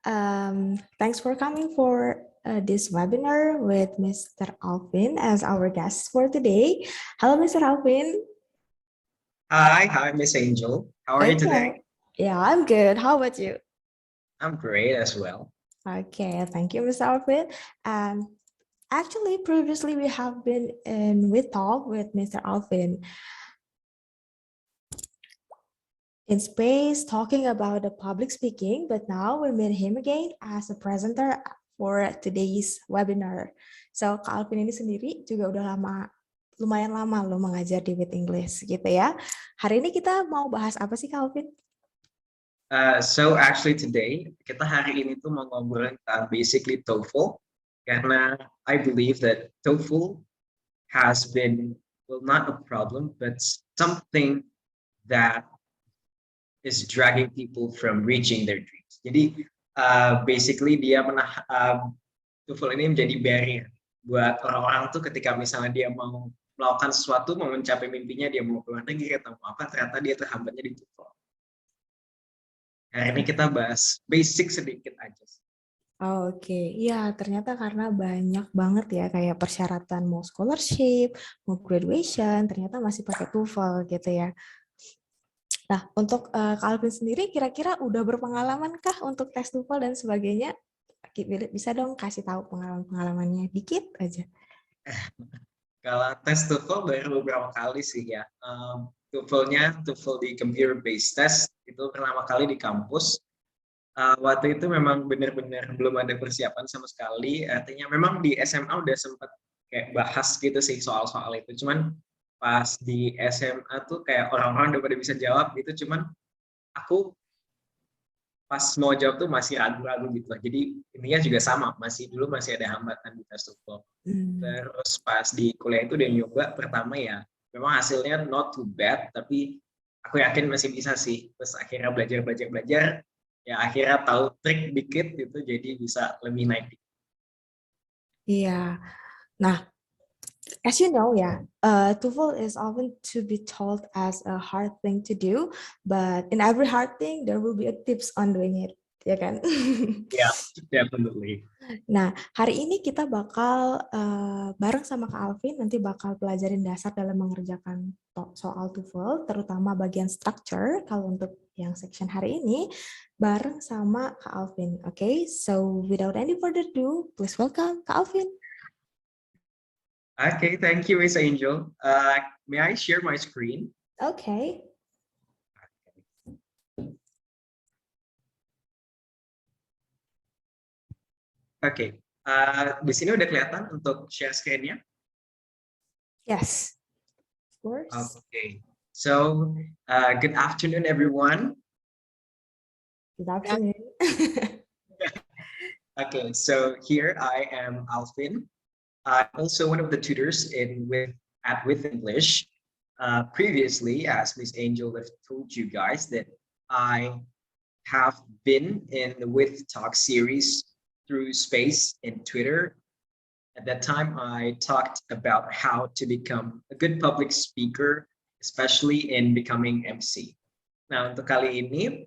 Thanks for coming for this webinar with Mr. Alvin as our guest for today. Hello, Mr. Alvin. Hi, Miss Angel. How are you today? Okay. Yeah, I'm good. How about you? I'm great as well. Okay, thank you, Mr. Alvin. Actually, previously we have been in with talk with Mr. Alvin in space talking about the public speaking, but now we meet him again as a presenter for today's webinar. So Kak Alvin ini sendiri juga udah lumayan lama lo mengajar di With English gitu ya. Hari ini kita mau bahas apa sih Kak Alvin? So actually today kita hari ini tuh mau ngobrolin tentang basically TOEFL karena I believe that TOEFL has been not a problem but something that is dragging people from reaching their dreams. Jadi basically TOEFL ini menjadi barrier buat orang-orang tuh ketika misalnya dia mau melakukan sesuatu, mau mencapai mimpinya, dia mau keluar negeri atau mau apa, ternyata dia terhambatnya di TOEFL. Hari ini kita bahas basic sedikit aja. Oke, ya ternyata karena banyak banget ya kayak persyaratan mau scholarship, mau graduation, ternyata masih pakai TOEFL gitu ya. Nah, untuk Kak Alvin sendiri kira-kira udah berpengalaman kah untuk tes TOEFL dan sebagainya? Bisa dong kasih tahu pengalaman-pengalamannya dikit aja. Kalau tes TOEFL baru beberapa kali sih ya. TOEFL-nya TOEFL di computer based test itu pertama kali di kampus. Waktu itu memang benar-benar belum ada persiapan sama sekali. Artinya memang di SMA udah sempat kayak bahas gitu sih soal-soal itu. Cuman pas di SMA tuh kayak orang-orang udah pada bisa jawab gitu. Cuman aku pas mau jawab tuh masih ragu-ragu gitu. Jadi intinya juga sama, masih ada hambatan di tes TOEFL. Terus pas di kuliah itu udah nyoba pertama ya, memang hasilnya not too bad, tapi aku yakin masih bisa sih. Terus akhirnya belajar, ya akhirnya tahu trik dikit gitu, jadi bisa lebih naik. Iya. Nah, as you know, yeah, TOEFL is often to be told as a hard thing to do, but in every hard thing there will be a tips on doing it, ya kan? Yeah, definitely. Nah, hari ini kita bakal bareng sama Kak Alvin nanti bakal pelajarin dasar dalam mengerjakan soal TOEFL, terutama bagian structure. Kalau untuk yang section hari ini, bareng sama Kak Alvin. Okay, so without any further ado, please welcome Kak Alvin. Okay, thank you, Miss Angel. May I share my screen? Okay. Oke, di sini udah kelihatan untuk share screen-nya? Yes, of course. Okay, so good afternoon, everyone. Good afternoon. Okay, so here I am, Alvin. I'm also one of the tutors with English. Previously, as Miss Angel have told you guys, that I have been in the With Talk series through Space in Twitter. At that time, I talked about how to become a good public speaker, especially in becoming MC. Nah, untuk kali ini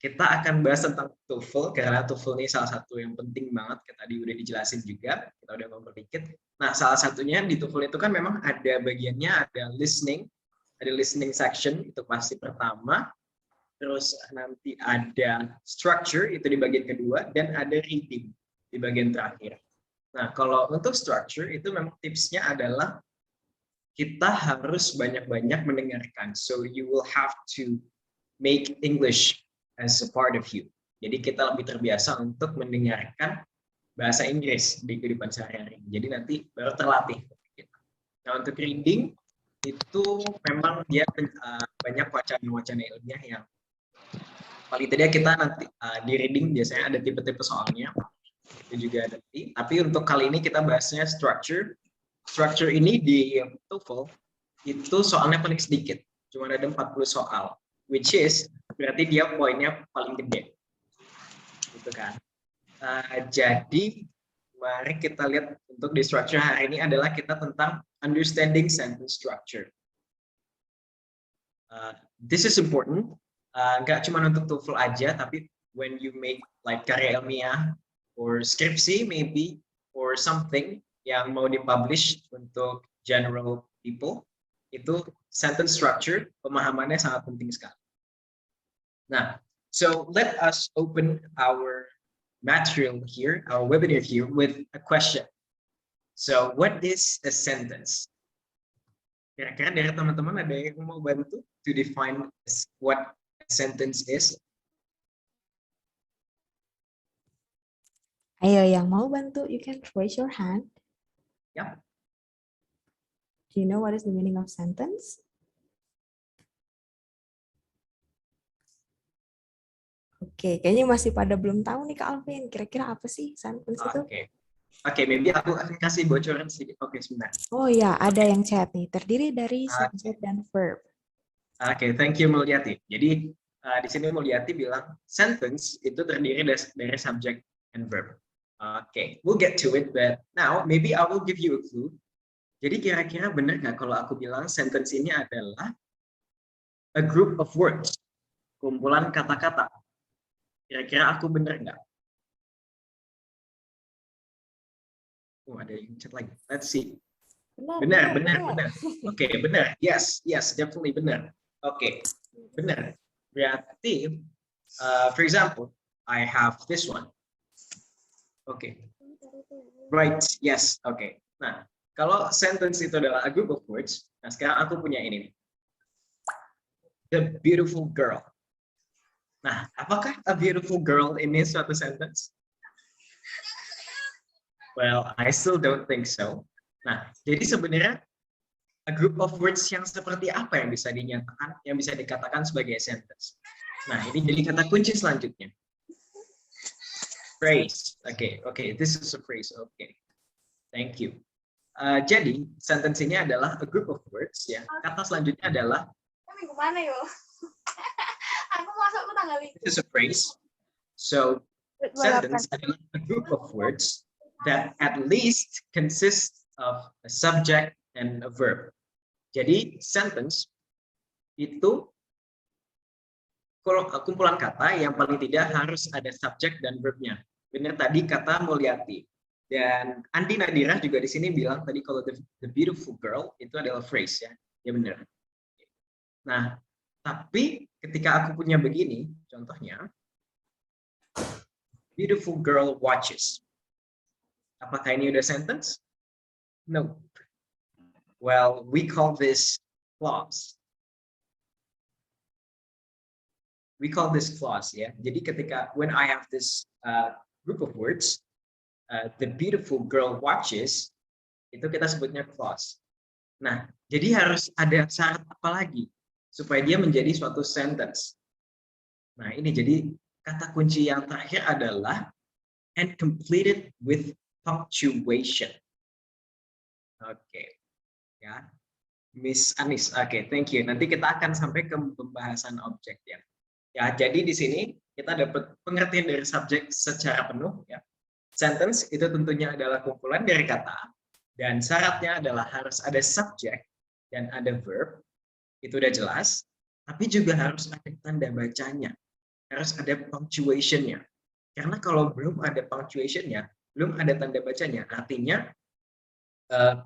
kita akan bahas tentang TOEFL karena TOEFL ini salah satu yang penting banget, kayak tadi udah dijelasin juga, kita udah ngobrol dikit. Nah, salah satunya di TOEFL itu kan memang ada bagiannya, ada listening section, itu pasti pertama. Terus nanti ada structure, itu di bagian kedua, dan ada reading di bagian terakhir. Nah, kalau untuk structure, itu memang tipsnya adalah kita harus banyak-banyak mendengarkan. So, you will have to make English as a part of you. Jadi kita lebih terbiasa untuk mendengarkan bahasa Inggris di kehidupan sehari-hari. Jadi nanti baru terlatih. Nah, untuk reading itu memang dia banyak wacana-wacana ilmiah yang paling tidak kita nanti di reading biasanya ada tipe-tipe soalnya. Itu juga ada. Tapi untuk kali ini kita bahasnya structure. Structure ini di TOEFL itu soalnya paling sedikit. Cuma ada 40 soal. Which is berarti dia poinnya paling gede, gitu kan? Jadi mari kita lihat untuk di structure hari ini adalah kita tentang understanding sentence structure. This is important, nggak cuma untuk TOEFL aja, tapi when you make like karya ilmiah or skripsi maybe or something yang mau dipublish untuk general people, itu sentence structure pemahamannya sangat penting sekali. Nah, so let us open our material here, our webinar here with a question. So what is a sentence? Kira-kira dari teman-teman ada yang mau bantu to define what a sentence is? Ayo yang mau bantu, you can raise your hand. Yep. Do you know what is the meaning of sentence? Oke, kayaknya masih pada belum tahu nih Kak Alvin. Kira-kira apa sih sentence itu? Oke, maybe aku akan kasih bocoran sedikit. Oke, sebentar. Oh ya, ada yang chat nih. Terdiri dari subject dan verb. Oke, thank you Mulyati. Jadi di sini Mulyati bilang sentence itu terdiri dari subject and verb. Oke, we'll get to it, but now maybe I will give you a clue. Jadi kira-kira benar nggak kalau aku bilang sentence ini adalah a group of words, kumpulan kata-kata. Kira-kira aku benar nggak? Oh, ada yang chat lagi. Let's see. Benar. Oke, benar. Yes, definitely benar. Oke, benar. Berarti, for example, I have this one. Oke. Right, yes, oke. Nah, kalau sentence itu adalah a group of words, nah sekarang aku punya ini nih. The beautiful girl. Nah, apakah a beautiful girl ini suatu sentence? Well, I still don't think so. Nah, jadi sebenarnya a group of words yang seperti apa yang bisa dinyatakan, yang bisa dikatakan sebagai sentence? Nah, ini jadi kata kunci selanjutnya. Phrase. Oke, this is a phrase. Oke. Thank you. Jadi, sentence ini adalah a group of words ya. Kata selanjutnya adalah minggu mana yo? Aku masuk tanggal itu. This is a phrase. So, sentence adalah a group of words that at least consists of a subject and a verb. Jadi, sentence itu kumpulan kata yang paling tidak harus ada subjek dan verbnya. Benar tadi kata Mulyati. Dan Andi Nadira juga di sini bilang tadi kalau the beautiful girl itu adalah phrase ya. Ya benar. Nah, tapi ketika aku punya begini, contohnya beautiful girl watches. Apakah ini udah sentence? No. Well, we call this clause. We call this clause ya. Jadi ketika when I have this group of words, the beautiful girl watches, itu kita sebutnya clause. Nah, jadi harus ada syarat apa lagi supaya dia menjadi suatu sentence. Nah, ini jadi kata kunci yang terakhir adalah and completed with punctuation. Oke. Ya. Miss Anis. Oke, thank you. Nanti kita akan sampai ke pembahasan objek ya. Ya, jadi di sini kita dapat pengertian dari subjek secara penuh ya. Sentence itu tentunya adalah kumpulan dari kata dan syaratnya adalah harus ada subjek dan ada verb. Itu udah jelas, tapi juga harus ada tanda bacanya. Harus ada punctuation-nya. Karena kalau belum ada punctuation-nya, belum ada tanda bacanya, artinya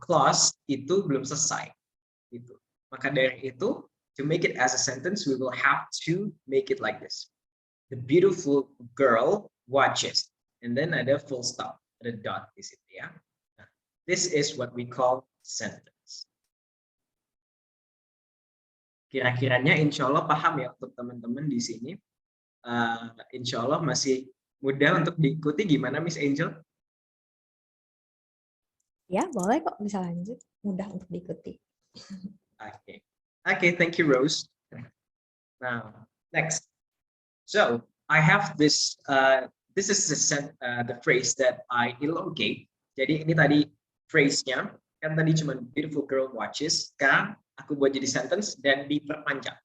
clause itu belum selesai. Gitu. Maka dari itu, to make it as a sentence, we will have to make it like this. The beautiful girl watches. And then ada full stop, ada dot di situ ya. Nah, this is what we call sentence. Kira-kiranya insya Allah paham ya untuk teman-teman di sini. Insya Allah masih mudah untuk diikuti. Gimana Miss Angel? Ya, boleh kok bisa lanjut. Mudah untuk diikuti. Okay, thank you Rose. Now, next. So, I have this this is the phrase that I elongate. Jadi ini tadi phrase-nya, kan tadi cuma beautiful girl watches. Sekarang aku buat jadi sentence dan diperpanjang.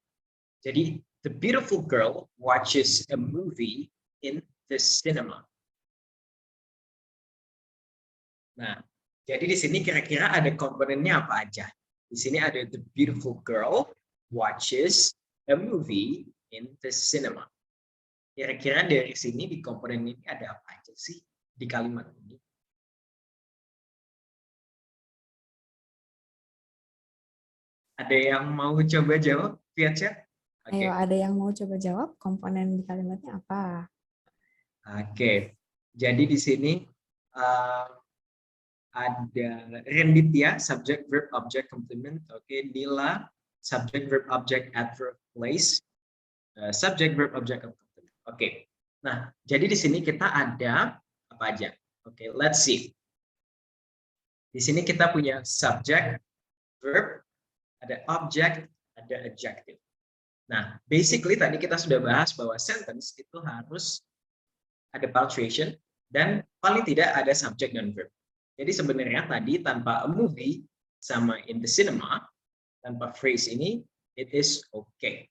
Jadi the beautiful girl watches a movie in the cinema. Nah, jadi di sini kira-kira ada komponennya apa aja? Di sini ada the beautiful girl watches a movie in the cinema. Kira-kira dari sini di komponen ini ada apa aja sih di kalimat ini? Ada yang mau coba jawab via chat? Ayo, Oke. ada yang mau coba jawab komponen di kalimatnya apa? Oke. Jadi di sini uh, ada Renditya, subject verb object complement. Oke, Nila, subject verb object adverb place, subject verb object complement. Oke. Nah, jadi di sini kita ada apa aja? Oke, let's see. Di sini kita punya subject, verb, ada object, ada adjective. Nah, basically tadi kita sudah bahas bahwa sentence itu harus ada punctuation dan paling tidak ada subject dan verb. Jadi sebenarnya tadi tanpa a movie sama in the cinema, tanpa phrase ini, it is okay.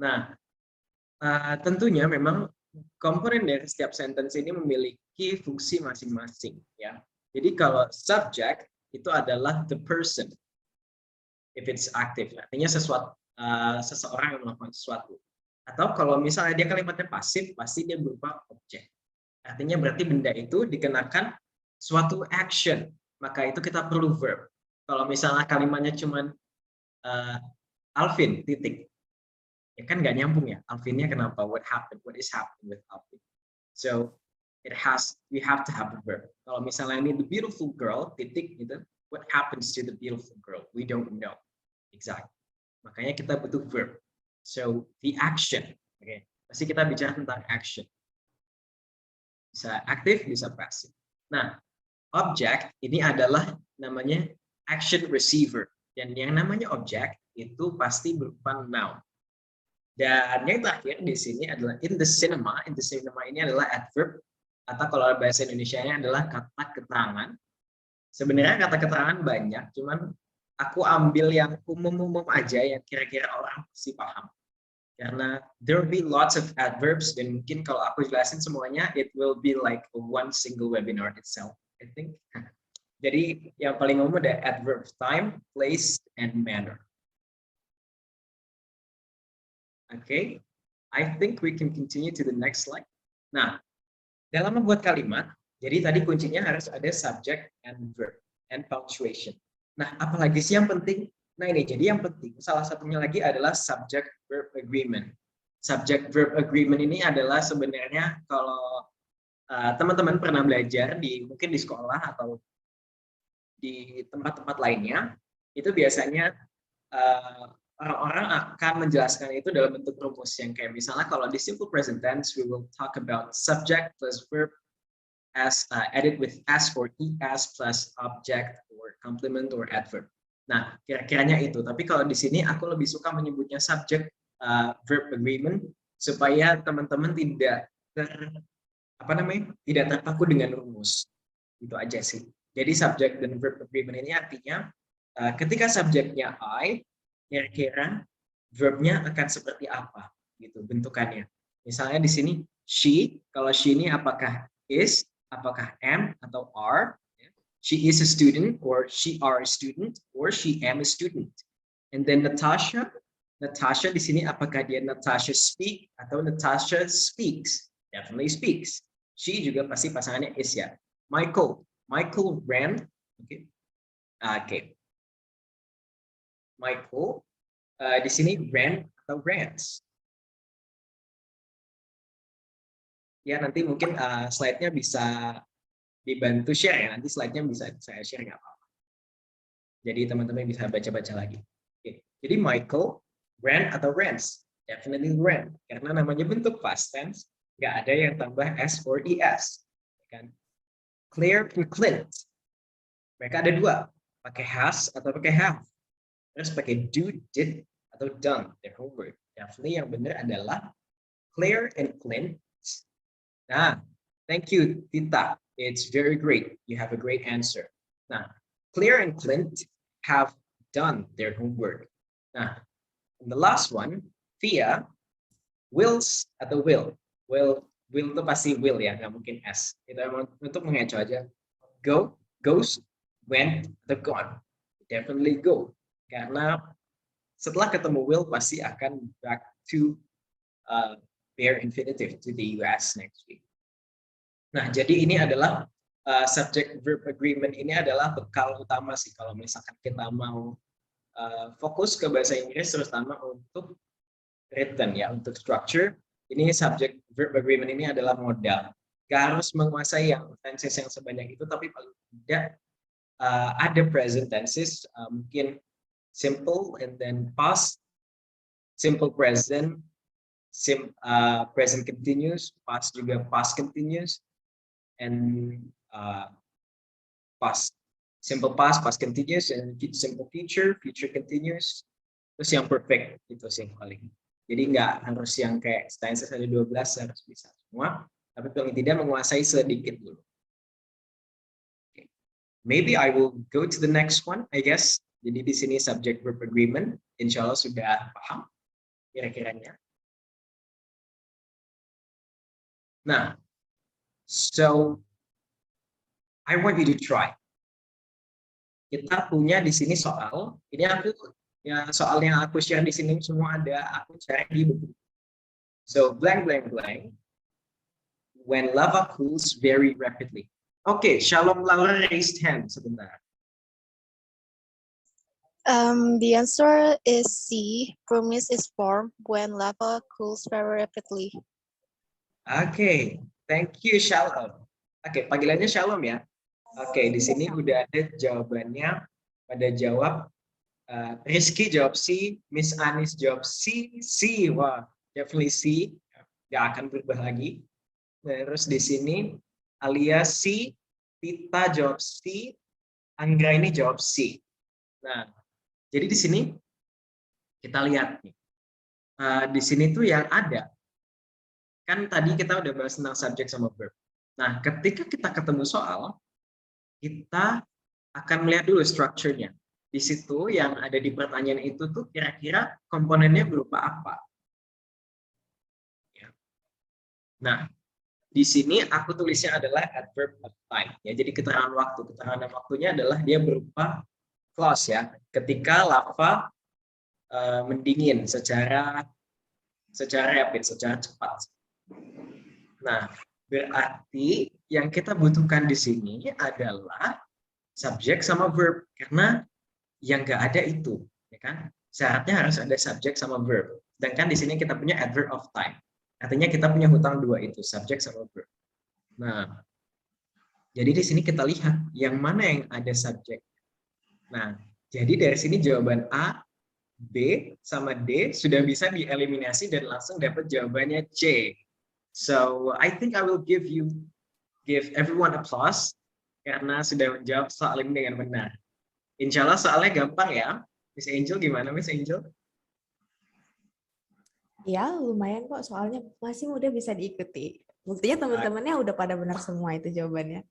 Nah, tentunya memang komponen dari setiap sentence ini memiliki fungsi masing-masing, ya. Jadi kalau subject itu adalah the person, if it's active, artinya seseorang yang melakukan sesuatu. Atau kalau misalnya dia kalimatnya pasif, pasti dia berupa objek. Artinya berarti benda itu dikenakan suatu action, maka itu kita perlu verb. Kalau misalnya kalimatnya cuma Alvin, titik. Ya kan nggak nyambung ya. Alvinnya kenapa? What happened? What is happening with Alvin? So we have to have a verb. Kalau misalnya ini the beautiful girl, titik gitu. What happens to the beautiful girl? We don't know. Exactly. Makanya kita butuh verb. So the action. Okay. Pasti kita bicara tentang action. Bisa aktif, bisa pasif. Nah, objek ini adalah namanya action receiver. Dan yang namanya objek itu pasti berupa noun. Dan yang terakhir di sini adalah in the cinema. In the cinema ini adalah adverb atau kalau bahasa Indonesianya adalah kata keterangan. Sebenarnya kata keterangan banyak, cuman aku ambil yang umum-umum aja yang kira-kira orang pasti paham. Karena there will be lots of adverbs dan mungkin kalau aku jelasin semuanya, it will be like one single webinar itself, I think. Jadi yang paling umum ada adverb time, place, and manner. Okay, I think we can continue to the next slide. Nah, dalam membuat kalimat, jadi tadi kuncinya harus ada subject and verb and punctuation. Nah, apalagi sih yang penting? Nah ini, jadi yang penting, salah satunya lagi adalah subject verb agreement. Subject verb agreement ini adalah sebenarnya kalau teman-teman pernah belajar mungkin di sekolah atau di tempat-tempat lainnya, itu biasanya orang-orang akan menjelaskan itu dalam bentuk rumus yang kayak misalnya kalau di simple present tense we will talk about subject plus verb as added with s or es plus object or complement or adverb. Nah, kira-kiranya itu. Tapi kalau di sini aku lebih suka menyebutnya subject verb agreement supaya teman-teman tidak tidak terpaku dengan rumus. Itu aja sih. Jadi subject dan verb agreement ini artinya ketika subjeknya I, kira-kira verbnya akan seperti apa gitu bentukannya. Misalnya di sini she, kalau she ini apakah is, apakah am atau are. She is a student or she are a student or she am a student. And then Natasha di sini apakah dia Natasha speak atau Natasha speaks? Definitely speaks. She juga pasti pasangannya is ya. Michael ran. Oke. Okay. Michael di sini ran atau rants. Ya nanti mungkin slide-nya bisa dibantu share ya. Nanti slide-nya bisa saya share nggak apa-apa. Jadi teman-teman bisa baca-baca lagi. Oke. Jadi Michael ran atau rants? Definitely ran. Karena namanya bentuk past tense, nggak ada yang tambah s or es. Kan? Claire and Clint. Mereka ada dua, pakai has atau pakai have. Terus pakai do, did, atau done, their homework. Definitely yang benar adalah Claire and Clint. Nah, thank you, Tita. It's very great. You have a great answer. Nah, Claire and Clint have done their homework. Nah, and the last one, Thea, wills atau will. Will itu pasti will ya, nggak mungkin s. Kita untuk mengecoh aja. Go, goes, went, atau gone. Definitely go. Karena setelah ketemu will pasti akan back to bare infinitive to the US next week. Nah, jadi ini adalah subject verb agreement ini adalah bekal utama sih kalau misalkan kita mau fokus ke bahasa Inggris, terutama untuk written ya, untuk structure. Ini subject verb agreement ini adalah modal. Gak harus menguasai yang tenses yang sebanyak itu, tapi paling tidak ada present tenses, mungkin simple and then past, simple present, present continuous, past juga past continuous, and past, simple past, past continuous, and simple future, future continuous. Terus yang perfect itu sih paling. Jadi nggak harus yang kayak tenses ada 12 harus bisa semua, tapi paling tidak menguasai sedikit dulu. Okay. Maybe I will go to the next one, I guess. Jadi di sini subject verb agreement, insya Allah sudah paham kira-kiranya. Nah, so I want you to try. Kita punya di sini soal. Ini aku ya soal yang aku share di sini semua ada aku cari di buku. So blank blank blank. When lava cools very rapidly. Oke, Shalom Laura raised hand sebentar. The answer is C. Pumice is formed when lava cools very rapidly. Oke, thank you Shalom. Oke, panggilannya Shalom ya. Oke, di sini udah ada jawabannya. Pada jawab Rizky jawab C, Miss Anis jawab C, wah, definitely C, nggak akan berubah lagi. Terus di sini Alia C, Tita jawab C, Anggra ini jawab C. Nah, jadi di sini kita lihat nih, di sini tuh yang ada, kan tadi kita udah bahas tentang subject sama verb. Nah, ketika kita ketemu soal, kita akan melihat dulu strukturnya. Di situ yang ada di pertanyaan itu tuh kira-kira komponennya berupa apa. Ya. Nah, di sini aku tulisnya adalah adverb of time. Ya, jadi keterangan waktu. Keterangan waktunya adalah dia berupa clause ya. Ketika lava mendingin secara rapid, secara cepat. Nah, berarti yang kita butuhkan di sini adalah subjek sama verb, karena yang nggak ada itu, ya kan? Syaratnya harus ada subjek sama verb. Sedangkan di sini kita punya adverb of time. Artinya kita punya hutang dua itu, subjek sama verb. Nah, jadi di sini kita lihat yang mana yang ada subjek. Nah, jadi dari sini jawaban A, B, sama D sudah bisa dieliminasi dan langsung dapat jawabannya C. So, I think I will give everyone applause karena sudah menjawab soal ini dengan benar. Insya Allah soalnya gampang ya. Miss Angel gimana Miss Angel? Ya, lumayan kok, soalnya masih mudah bisa diikuti. Buktinya teman-temannya udah pada benar semua itu jawabannya.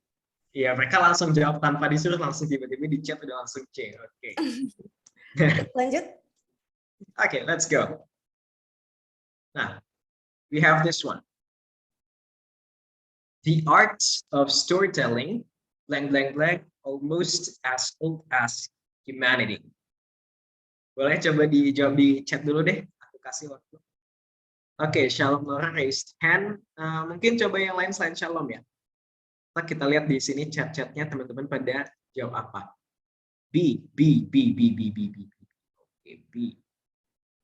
Iya, mereka langsung jawab tanpa disuruh, langsung tiba-tiba di chat udah langsung C. Oke. Lanjut. Oke, let's go. Nah, we have this one. The art of storytelling, blank, blank, blank, almost as old as humanity. Boleh coba dijawab di chat dulu deh, aku kasih waktu. Oke, Shalom Laura raised hand. Mungkin coba yang lain selain Shalom ya. Kita lihat di sini chat-chatnya teman-teman pada jawab apa. B. Oke, B.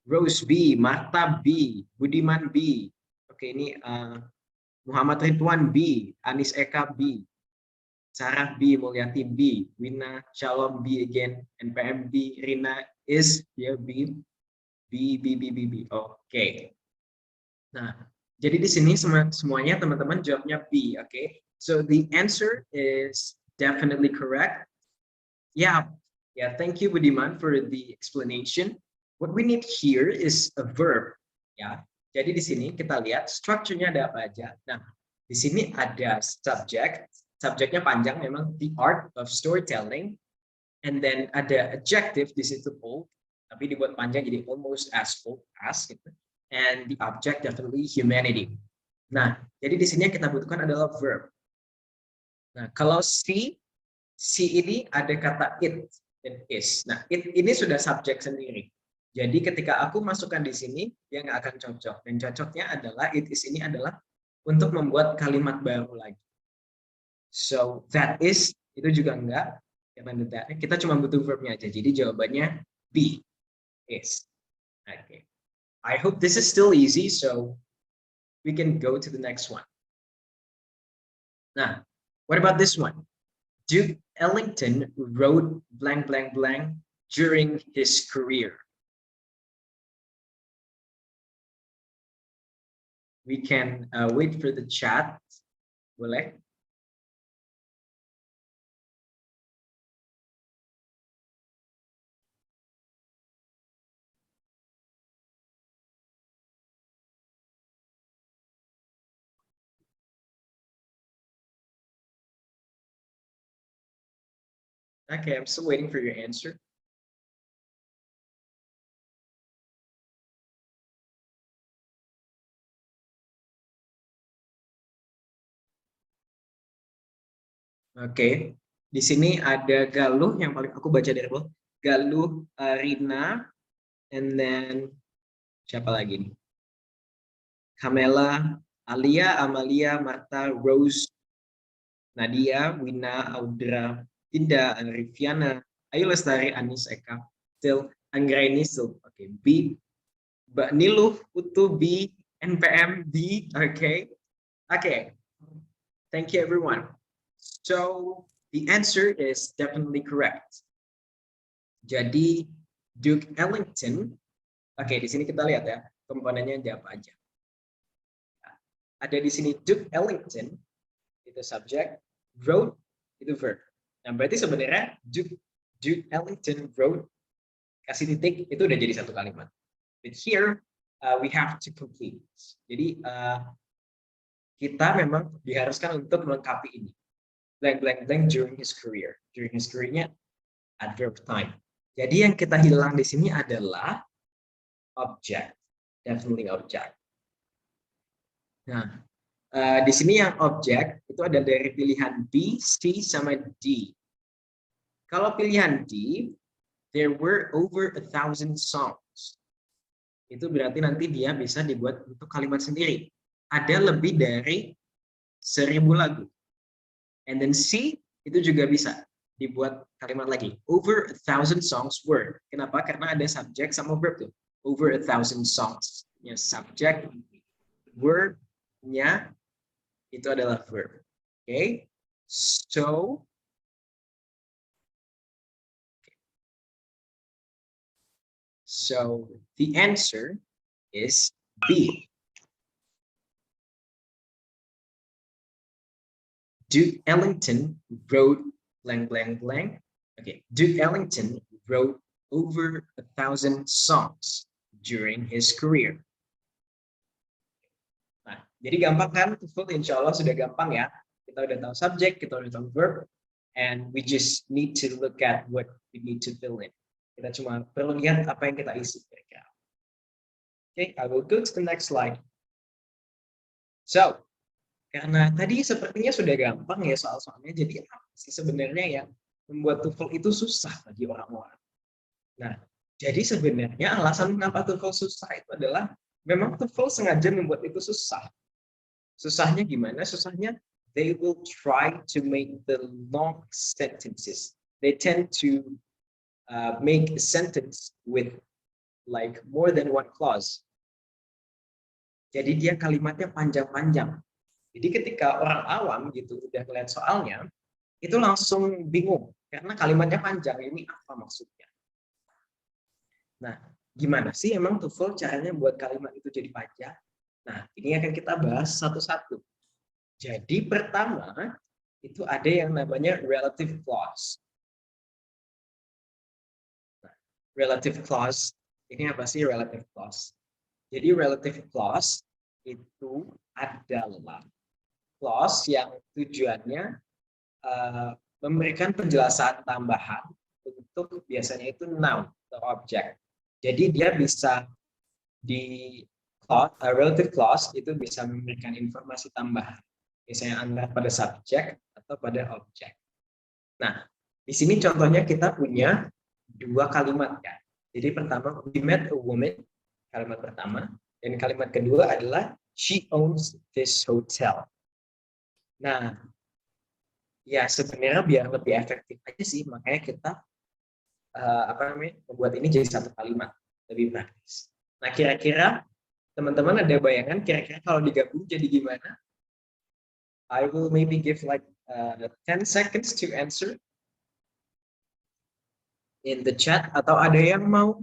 Rose B, Marta B, Budiman B. Oke, ini Muhammad Ridwan B, Anis Eka B, Sarah B, Mulyati B, Wina Shalom B again, NPM B, Rina is ya B. Oke. Nah, jadi di sini semuanya teman-teman jawabnya B, oke? So the answer is definitely correct. Yeah, thank you Budiman for the explanation. What we need here is a verb, ya. Jadi di sini kita lihat strukturnya ada apa aja. Nah, di sini ada subject, subjeknya panjang memang, the art of storytelling, and then ada adjective di situ old, tapi dibuat panjang jadi almost as old as gitu. And the object definitely humanity. Nah, jadi di sini yang kita butuhkan adalah verb. Nah, kalau C ini ada kata it dan is. Nah, it ini sudah subjek sendiri. Jadi ketika aku masukkan di sini, dia nggak akan cocok. Dan cocoknya adalah it is ini adalah untuk membuat kalimat baru lagi. So that is itu juga enggak. Karena kita cuma butuh verbnya aja. Jadi jawabannya B, is. Okay. I hope this is still easy, so we can go to the next one. Nah, what about this one? Duke Ellington wrote blank blank blank during his career. We can wait for the chat. Boleh? Okay, I'm still waiting for your answer. Oke, di sini ada Galuh yang paling aku baca dari bawah. Galuh, Rina, and then siapa lagi nih? Kamela, Alia, Amalia, Marta, Rose, Nadia, Wina, Audra, Dinda, Riviana, Ayu Lestari, Anis, Eka, Til, Anggraini, Sil. Oke, B, Mbak Niluh, Putu, B, NPM, D. Okay. Okay. Thank you, everyone. So the answer is definitely correct. Jadi Duke Ellington, oke, di sini kita lihat ya komponennya apa aja. Ada di sini Duke Ellington itu subjek, wrote itu verb. Nah berarti sebenarnya Duke Ellington wrote kasih titik itu udah jadi satu kalimat. But here we have to complete. Jadi kita memang diharuskan untuk melengkapi ini. Blank blank blank during his career. During his career-nya adverb time. Jadi yang kita hilang di sini adalah object, definitely object. Nah, di sini yang object itu ada dari pilihan B, C, sama D. Kalau pilihan D, there were over 1,000 songs. Itu berarti nanti dia bisa dibuat untuk kalimat sendiri. Ada lebih dari 1.000 lagu. And then C itu juga bisa dibuat kalimat lagi. Over 1,000 songs were. Kenapa? Karena ada subjek sama verb tuh. Over 1,000 songs. Ya, subjek, word-nya itu adalah verb. Okay? So the answer is B. Duke Ellington wrote blank blank blank. Okay, Duke Ellington wrote over 1,000 songs during his career. Nah, jadi gampang kan? TOEFL insya Allah sudah gampang ya. Kita udah tahu subject, kita udah tahu verb, and we just need to look at what we need to fill in. Kita cuma perlu lihat apa yang kita isi. Okay, I will go to the next slide. So, karena tadi sepertinya sudah gampang ya soal-soalnya, jadi apa sih sebenarnya yang membuat TOEFL itu susah bagi orang-orang? Nah, jadi sebenarnya alasan kenapa TOEFL susah itu adalah memang TOEFL sengaja membuat itu susah. Susahnya gimana? Susahnya they will try to make the long sentences. They tend to make a sentence with like more than one clause. Jadi dia kalimatnya panjang-panjang. Jadi ketika orang awam gitu udah ngeliat soalnya, itu langsung bingung karena kalimatnya panjang. Ini apa maksudnya? Nah, gimana sih emang TOEFL caranya buat kalimat itu jadi panjang? Nah, ini akan kita bahas satu-satu. Jadi pertama itu ada yang namanya relative clause. Nah, relative clause ini apa sih relative clause? Jadi relative clause itu adalah clause yang tujuannya memberikan penjelasan tambahan untuk biasanya itu noun atau objek. Jadi dia bisa di clause, relative clause itu bisa memberikan informasi tambahan, misalnya antara pada subjek atau pada objek. Nah, di sini contohnya kita punya dua kalimat ya. Jadi pertama, we met a woman, kalimat pertama. Dan kalimat kedua adalah, she owns this hotel. Nah, ya sebenarnya biar lebih efektif aja sih, makanya kita membuat ini jadi satu kalimat, lebih praktis. Nah, kira-kira teman-teman ada bayangan kira-kira kalau digabung jadi gimana? I will maybe give like 10 seconds to answer in the chat, atau ada yang mau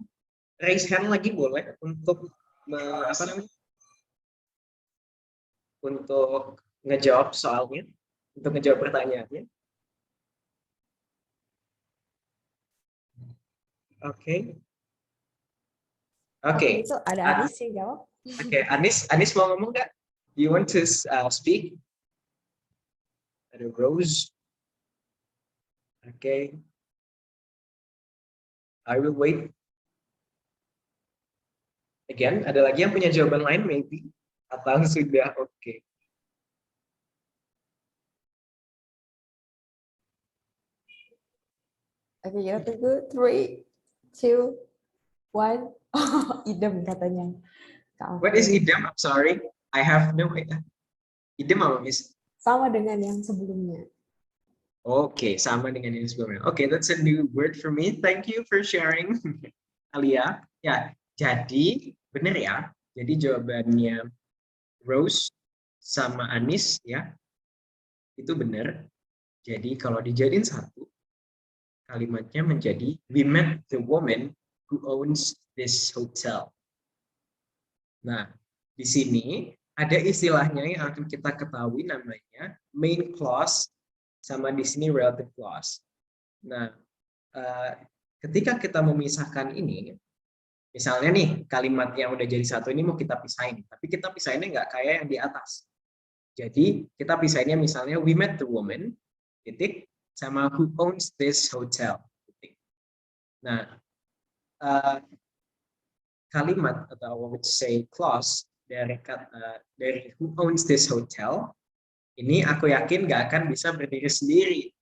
raise hand lagi boleh untuk untuk ngejawab soalnya, untuk ngejawab pertanyaannya. Oke. Oke. Itu ada Anis yang jawab. Oke, Anis mau ngomong nggak? Do you want to speak? Ada Rose. Oke. I will wait. Again, ada lagi yang punya jawaban lain maybe? Atau sudah oke? Oke, kita tunggu 3, 2, 1. Oh, idem katanya. What is idem? I'm sorry. I have no idea. Idem apa, Miss? Sama dengan yang sebelumnya. Oke, sama dengan yang sebelumnya. Oke, that's a new word for me. Thank you for sharing, Alia. Ya, jadi benar ya. Jadi jawabannya Rose sama Anis ya, itu benar. Jadi kalau dijadiin satu, kalimatnya menjadi, we met the woman who owns this hotel. Nah, di sini ada istilahnya yang akan kita ketahui namanya main clause sama di sini relative clause. Nah, ketika kita memisahkan ini, misalnya nih kalimat yang udah jadi satu ini mau kita pisahin, tapi kita pisahinnya nggak kayak yang di atas. Jadi kita pisahinnya misalnya we met the woman, titik, sama who owns this hotel, titik. Nah, kalimat atau I would say clause dari who owns this hotel ini aku yakin nggak akan bisa berdiri sendiri.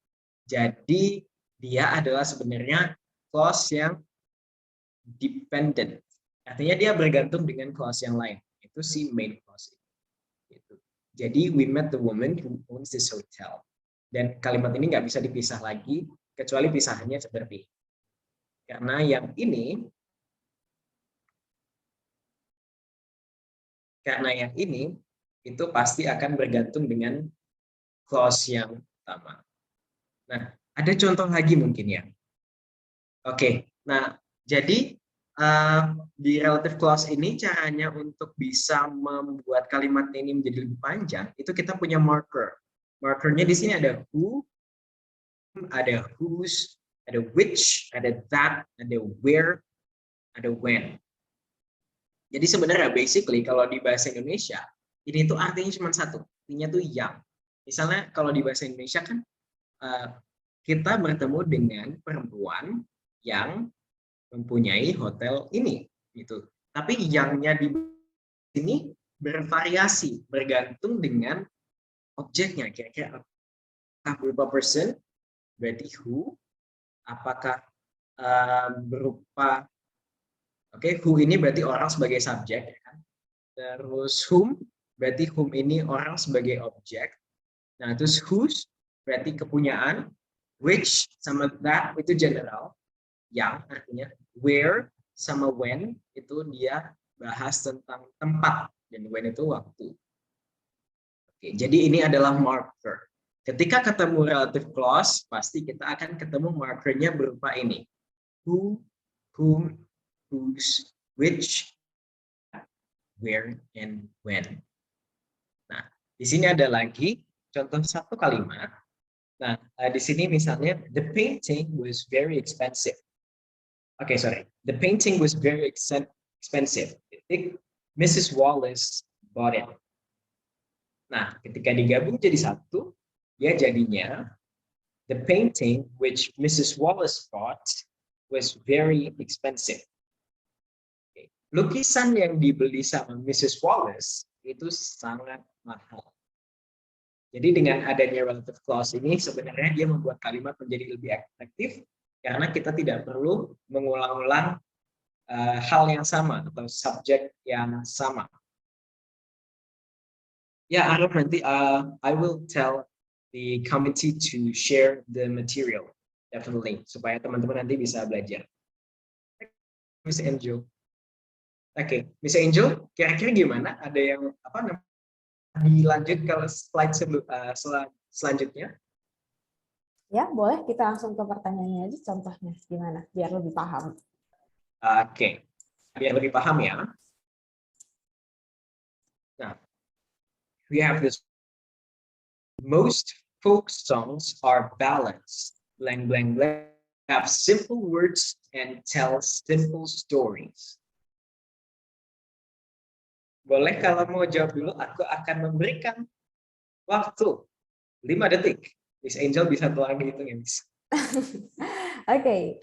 Jadi dia adalah sebenarnya clause yang dependent. Artinya dia bergantung dengan clause yang lain. Itu si main clause. Gitu. Jadi we met the woman who owns this hotel. Dan kalimat ini nggak bisa dipisah lagi kecuali pisahannya seperti ini. Karena yang ini itu pasti akan bergantung dengan clause yang utama. Nah, ada contoh lagi mungkin ya. Oke, nah jadi di relative clause ini caranya untuk bisa membuat kalimat ini menjadi lebih panjang, itu kita punya marker. Markernya di sini ada who, ada whose, ada which, ada that, ada where, ada when. Jadi sebenarnya basically kalau di bahasa Indonesia, ini tuh artinya cuma satu, artinya tuh yang. Misalnya kalau di bahasa Indonesia kan kita bertemu dengan perempuan yang mempunyai hotel ini, gitu. Tapi yangnya di sini bervariasi, bergantung dengan objeknya. Kira-kira apakah berupa person, berarti who, apakah berupa, who ini berarti orang sebagai subjek, kan? Terus whom, berarti whom ini orang sebagai objek. Nah, terus whose berarti kepunyaan, which sama that itu general, yang artinya where sama when itu dia bahas tentang tempat dan when itu waktu. Oke, jadi ini adalah marker. Ketika ketemu relative clause, pasti kita akan ketemu markernya berupa ini. Who, whom, whose, which, where, and when. Nah, di sini ada lagi contoh satu kalimat. Nah, di sini misalnya, the painting was very expensive. Okay, sorry. The painting was very expensive. Mrs. Wallace bought it. Nah, ketika digabung jadi satu, ya jadinya, the painting which Mrs. Wallace bought was very expensive. Okay. Lukisan yang dibeli sama Mrs. Wallace itu sangat mahal. Jadi dengan adanya relative clause ini sebenarnya dia membuat kalimat menjadi lebih efektif karena kita tidak perlu mengulang-ulang hal yang sama atau subjek yang sama. Ya, Arif, nanti I will tell the committee to share the material, definitely, supaya teman-teman nanti bisa belajar. Miss Angel. Oke, Miss Angel, kira-kira gimana? Ada yang apa namanya? Dilanjut kalau slide selanjutnya? Ya, boleh kita langsung ke pertanyaannya aja contohnya gimana biar lebih paham. Oke, biar lebih paham ya. Nah, we have this. Most folk songs are ballads. Blank, blank, blank. Have simple words and tell simple stories. Boleh kalau mau jawab dulu, aku akan memberikan waktu 5 detik. Miss Angel bisa tolong dihitung ya, Miss. Okay,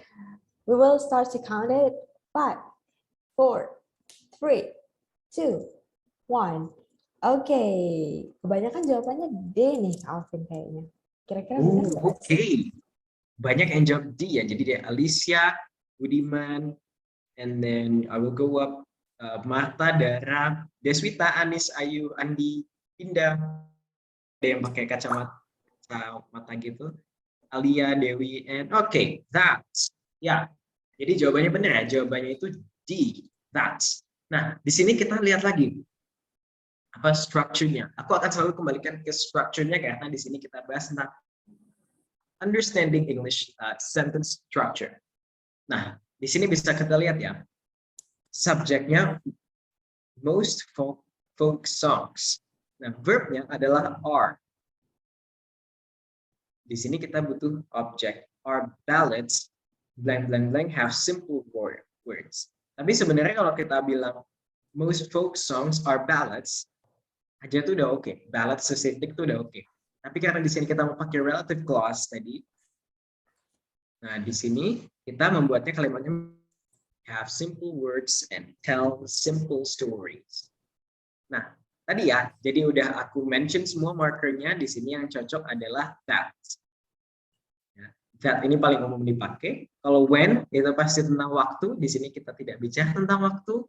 we will start to count it. 5, 4, 3, 2, 1. Oke, kebanyakan jawabannya D nih, Alvin kayaknya. Kira-kira benar nggak? Oke. Banyak yang jawab D ya. Jadi dia Alicia, Budiman, and then I will go up Marta, Dara, Deswita, Anis, Ayu, Andi, Indah. Ada yang pakai kacamata gitu. Alia, Dewi, and okay, that's. Ya. Jadi jawabannya benar ya. Jawabannya itu D, that's. Nah, di sini kita lihat lagi apa strukturnya. Aku akan selalu kembalikan ke strukturnya karena di sini kita bahas tentang understanding English sentence structure. Nah, di sini bisa kita lihat ya, subjeknya most folk songs. Nah, verbnya adalah are. Di sini kita butuh objek. Are ballads blank blank blank have simple words. Tapi sebenarnya kalau kita bilang most folk songs are ballads, aja tuh udah oke. Ballad spesifik tuh udah oke. Tapi karena di sini kita mau pakai relative clause tadi, nah di sini kita membuatnya kalimatnya have simple words and tell simple stories. Nah, tadi ya, jadi udah aku mention semua markernya. Di sini yang cocok adalah that. Ya, that ini paling umum dipakai. Kalau when itu pasti tentang waktu. Di sini kita tidak bicara tentang waktu.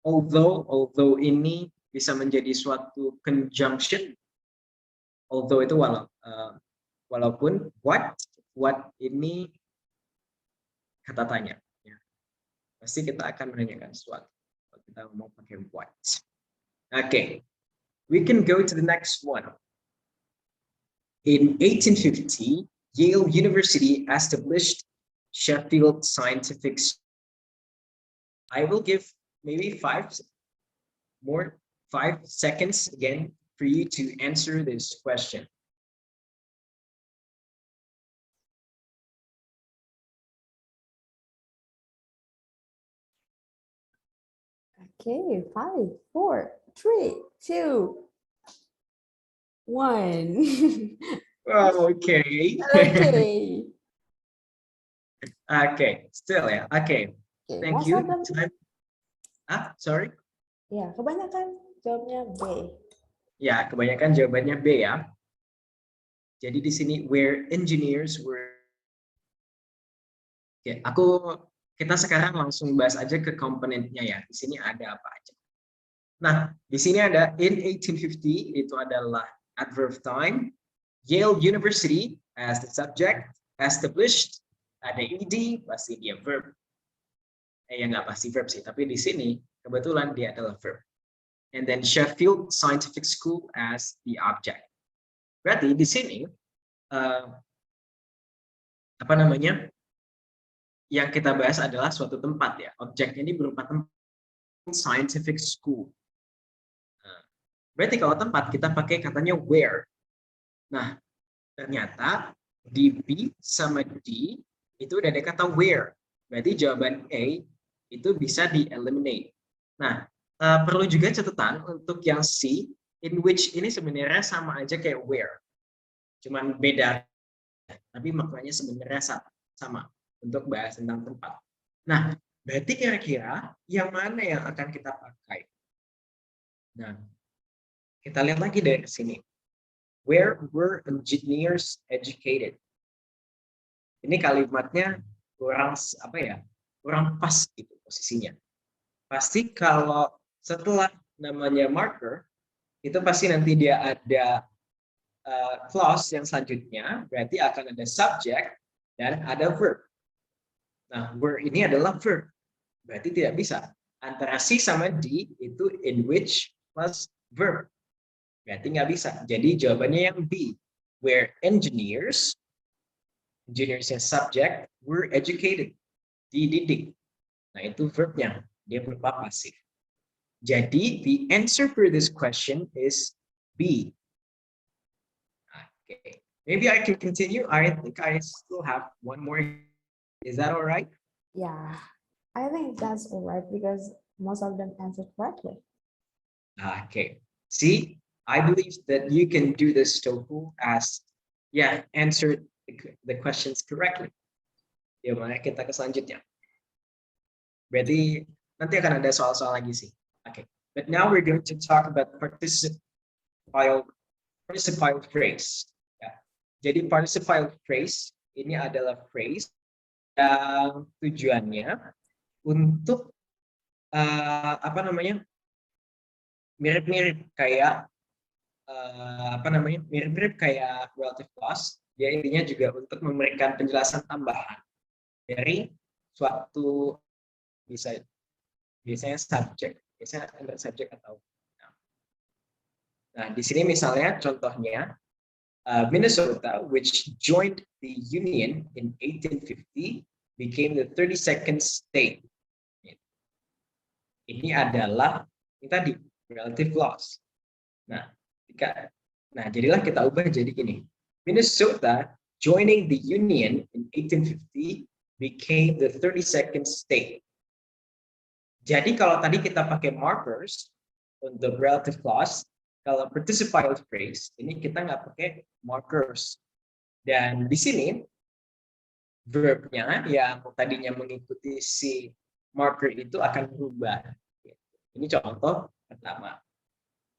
Although ini bisa menjadi suatu conjunction. Although itu walaupun what ini kata tanya. Ya. Pasti kita akan menanyakan sesuatu. Kalau kita mau pakai what. Okay, we can go to the next one. In 1850, Yale University established Sheffield Scientific. I will give maybe 5 seconds again for you to answer this question. Okay, 5, 4, 3, 2, 1. Okay. Okay. Okay, still ya. Okay, thank you. Sorry. Ya, kebanyakan jawabnya B. Ya, kebanyakan jawabannya B ya. Jadi di sini where engineers were. Oke, kita sekarang langsung bahas aja ke komponennya ya. Di sini ada apa aja. Nah, di sini ada in 1850 itu adalah adverb time. Yale University as the subject, established ada ed pasti dia verb. Ya nggak pasti verb sih, tapi di sini kebetulan dia adalah verb. And then Sheffield Scientific School as the object. Berarti di sini apa namanya? Yang kita bahas adalah suatu tempat ya. Objeknya ini berupa tempat scientific school. Berarti kalau tempat kita pakai katanya where. Nah, ternyata di B sama D itu udah ada kata where. Berarti jawaban A itu bisa di-eliminate. Nah, perlu juga catatan untuk yang C, in which ini sebenarnya sama aja kayak where. Cuman beda, tapi maknanya sebenarnya sama untuk bahas tentang tempat. Nah, berarti kira-kira yang mana yang akan kita pakai? Nah, kita lihat lagi dari sini. Where were engineers educated? Ini kalimatnya kurang apa ya? Kurang pas gitu. posisinya. Pasti kalau setelah namanya marker, itu pasti nanti dia ada clause yang selanjutnya, berarti akan ada subject dan ada verb. Nah, were ini adalah verb, berarti tidak bisa. Antara si sama di itu in which plus verb, berarti nggak bisa. Jadi jawabannya yang B, where engineers yang subject, were educated, dididik. Nah, itu verbnya, dia berupa pasif. Jadi, the answer for this question is B. Okay, maybe I can continue. I think I still have one more. Is that all right? Yeah, I think that's all right because most of them answered correctly. Okay, see, I believe that you can do this TOEFL as, answer the questions correctly. Ya, mari kita ke selanjutnya. Berarti nanti akan ada soal-soal lagi sih. Okay, but now we're going to talk about participial phrase. Ya. Jadi participial phrase ini adalah phrase yang tujuannya untuk mirip-mirip kayak mirip-mirip kayak relative clause. Dia intinya juga untuk memberikan penjelasan tambahan dari suatu biasanya subjek, biasanya under subject atau nah di sini misalnya contohnya Minnesota, which joined the Union in 1850, became the 32nd state. Ini adalah ini tadi relative clause. Nah, jadilah kita ubah jadi gini. Minnesota joining the Union in 1850 became the 32nd state. Jadi kalau tadi kita pakai markers untuk relative clause, kalau participial phrase ini kita nggak pakai markers. Dan di sini verbnya yang tadinya mengikuti si marker itu akan berubah. Ini contoh pertama.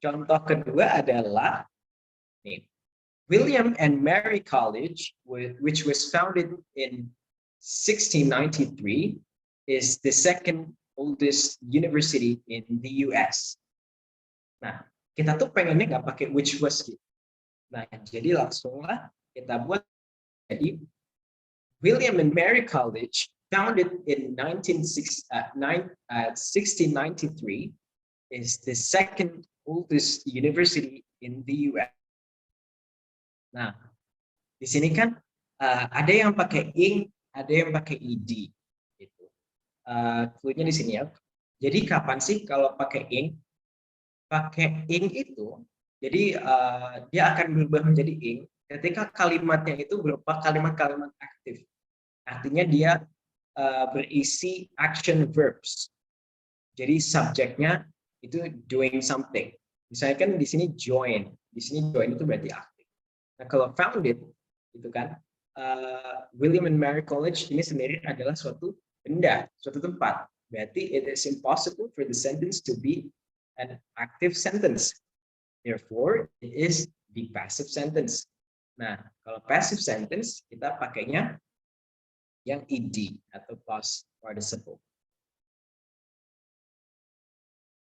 Contoh kedua adalah nih, William and Mary College, which was founded in 1693, is the second oldest university in the US. Nah, kita tuh pengennya nggak pakai which was gitu. Nah, jadi langsunglah kita buat jadi William and Mary College, founded in 1693, is the second oldest university in the US. Nah, di sini kan ada yang pakai ing, ada yang pakai ed. Gitu. Cluenya di sini ya. Jadi kapan sih kalau pakai ing? Pakai ing itu, jadi dia akan berubah menjadi ing ketika kalimatnya itu berupa kalimat-kalimat aktif. Artinya dia berisi action verbs. Jadi subjeknya itu doing something. Misalnya kan di sini join. Di sini join itu berarti aktif. Nah, kalau founded itu kan William and Mary College ini sendiri adalah suatu benda, suatu tempat. Berarti it is impossible for the sentence to be an active sentence. Therefore, it is the passive sentence. Nah, kalau passive sentence kita pakainya yang ed atau past participle.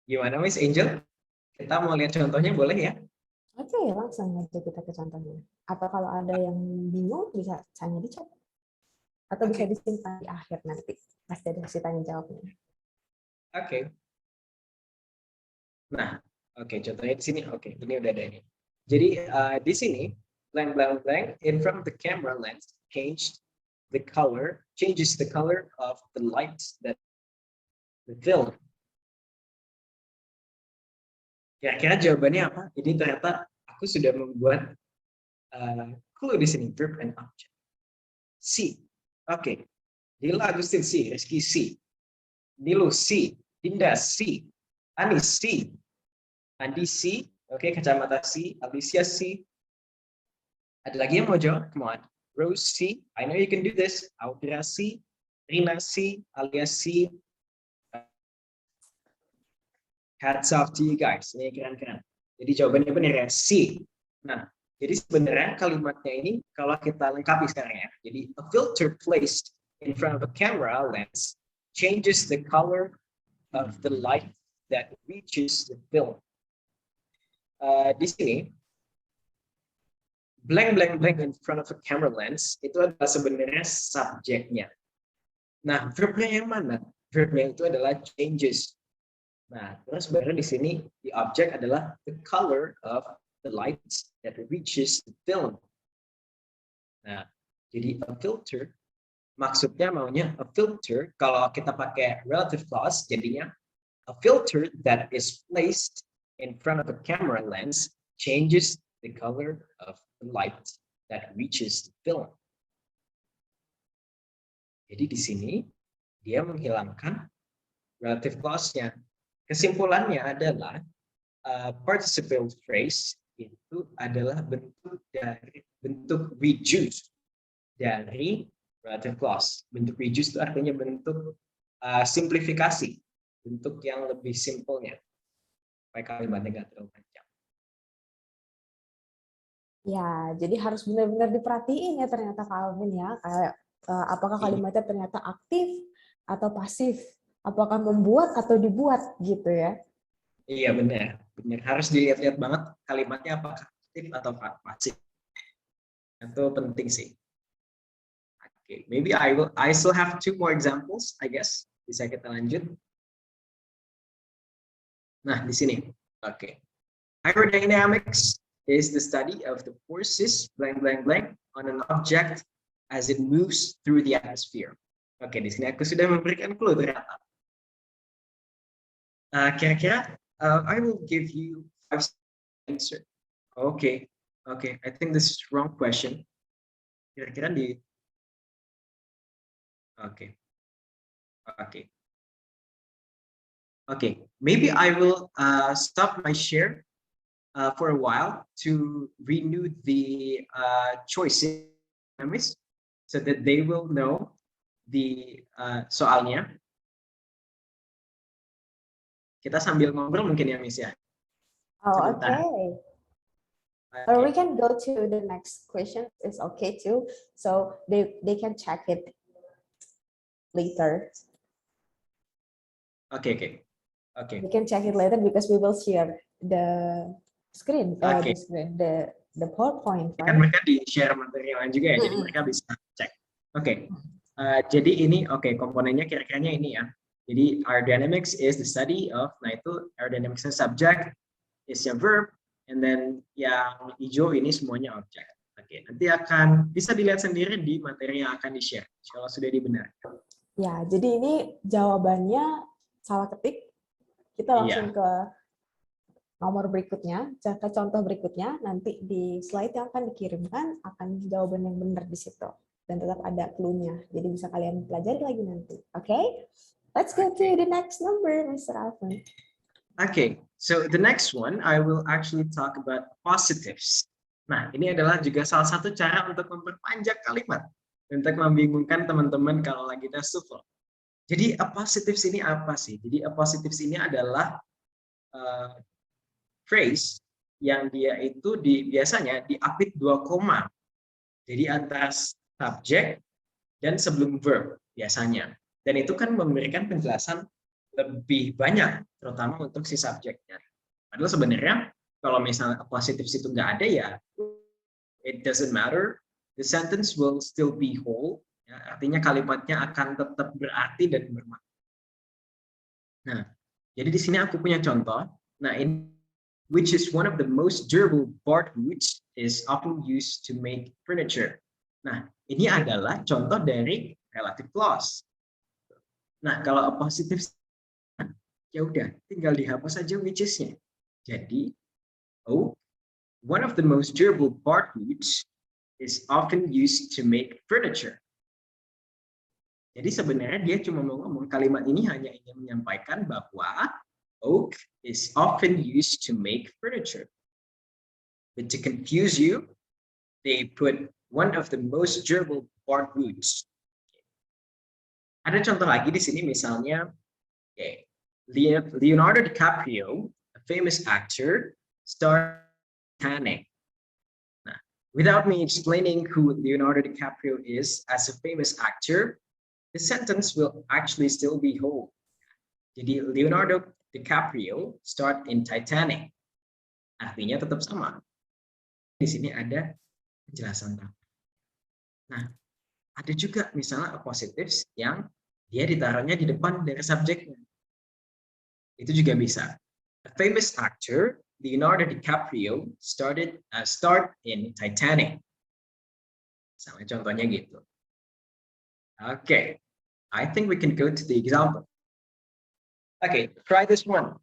Gimana Miss Angel? Kita mau lihat contohnya boleh ya? Oke, langsung aja kita ke contohnya. Atau kalau ada yang bingung bisa tanya di chat. Atau bisa disimpan di akhir nanti. Pasti ada sesi tanya jawabnya. Oke. Nah, contohnya di sini. Ini udah ada ini. Jadi di sini blank blank blank in front of the camera lens changes the color of the lights that the film. Kira-kira jawabannya apa? Ini ternyata aku sudah membuat clue di sini, verb and object. C. Oke. Dila Agustin C. Rizky C. Nilu C. Dinda C. Ani C. Andi C. Oke, kacamata C. Alicia C. Ada lagi yang mau jawab? Come on. Rose C. I know you can do this. Audra C. Rina C. Alia C. Hats off to you guys. Ini keren-keren. Jadi jawabannya benar ya, C. Nah, jadi sebenarnya kalimatnya ini kalau kita lengkapi sekarang ya. Jadi a filter placed in front of a camera lens changes the color of the light that reaches the film. Di sini, blank in front of a camera lens itu adalah sebenarnya subjeknya. Nah, verbnya yang mana? Verbnya itu adalah changes. Nah, terus baru di sini the object adalah the color of the light that reaches the film. Nah, jadi a filter maksudnya maunya a filter kalau kita pakai relative clause jadinya a filter that is placed in front of a camera lens changes the color of the light that reaches the film. Jadi di sini dia menghilangkan relative clause-nya. Kesimpulannya adalah participle phrase itu adalah bentuk reduce dari relative clause. Bentuk reduce itu artinya bentuk simplifikasi, bentuk yang lebih simpelnya. Supaya kalimatnya nggak terlalu panjang. Ya, jadi harus benar-benar diperhatiin ya ternyata Kak Alvin ya, kayak apakah kalimatnya ternyata aktif atau pasif, apakah membuat atau dibuat gitu ya. Iya benar harus dilihat-lihat banget kalimatnya apakah aktif atau pasif. Itu penting sih. Okay, maybe I still have 2 more examples, I guess. Bisa kita lanjut. Nah, di sini. Okay. Aerodynamics is the study of the forces on an object as it moves through the atmosphere. Oke, di sini aku sudah memberikan clue ternyata. Kira-kira I will give you 5 answers. Okay. I think this is wrong question. Kira-kira di. Okay. Maybe I will stop my share for a while to renew the choices so that they will know the soalnya. Kita sambil ngobrol mungkin ya, Miss ya. Oh, okay. Or we can go to the next question. It's okay too. So they can check it later. Okay. We can check it later because we will share the screen, Okay. the PowerPoint. Kan mereka di share materi lain juga ya, jadi mereka bisa cek. Oke. Jadi ini komponennya kira-kiranya ini ya. Jadi aerodynamics is the study of, nah itu aerodynamics subject is yang verb, and then yang hijau ini semuanya objek. Oke, nanti akan bisa dilihat sendiri di materi yang akan di-share kalau sudah dibenarkan. Ya, jadi ini jawabannya salah ketik. Kita langsung ke nomor berikutnya, ke contoh berikutnya. Nanti di slide yang akan dikirimkan akan jawaban yang benar di situ. Dan tetap ada clue-nya. Jadi bisa kalian pelajari lagi nanti. Oke? Let's go to the next number, Mr. Alvin. Okay, so the next one, I will actually talk about positives. Nah, ini adalah juga salah satu cara untuk memperpanjang kalimat. Untuk membingungkan teman-teman kalau lagi tes TOEFL. Jadi, positives ini apa sih? Jadi, positives ini adalah phrase yang dia itu biasanya diapit 2 koma. Jadi, antara subjek dan sebelum verb biasanya. Dan itu kan memberikan penjelasan lebih banyak, terutama untuk si subjeknya. Padahal sebenarnya kalau misalnya positives itu nggak ada ya, it doesn't matter, the sentence will still be whole. Ya, artinya kalimatnya akan tetap berarti dan bermakna. Nah, jadi di sini aku punya contoh. Nah, which is one of the most durable bark woods is often used to make furniture. Nah, ini adalah contoh dari relative clause. Nah, kalau positif ya udah tinggal dihapus saja which is-nya. Jadi, one of the most durable bark woods is often used to make furniture. Jadi sebenarnya dia cuma mau ngomong kalimat ini hanya ingin menyampaikan bahwa oak is often used to make furniture. But to confuse you, they put one of the most durable bark woods. Ada contoh lagi di sini misalnya, Leonardo DiCaprio, a famous actor, starred in Titanic. Nah, without me explaining who Leonardo DiCaprio is as a famous actor, the sentence will actually still be whole. Jadi Leonardo DiCaprio starred in Titanic. Artinya tetap sama. Di sini ada penjelasan. Nah, ada juga misalnya positives yang dia ditaruhnya di depan dari subjeknya. Itu juga bisa. A famous actor, Leonardo DiCaprio, starred in Titanic. Sama contohnya gitu. Okay, I think we can go to the example. Okay, try this one.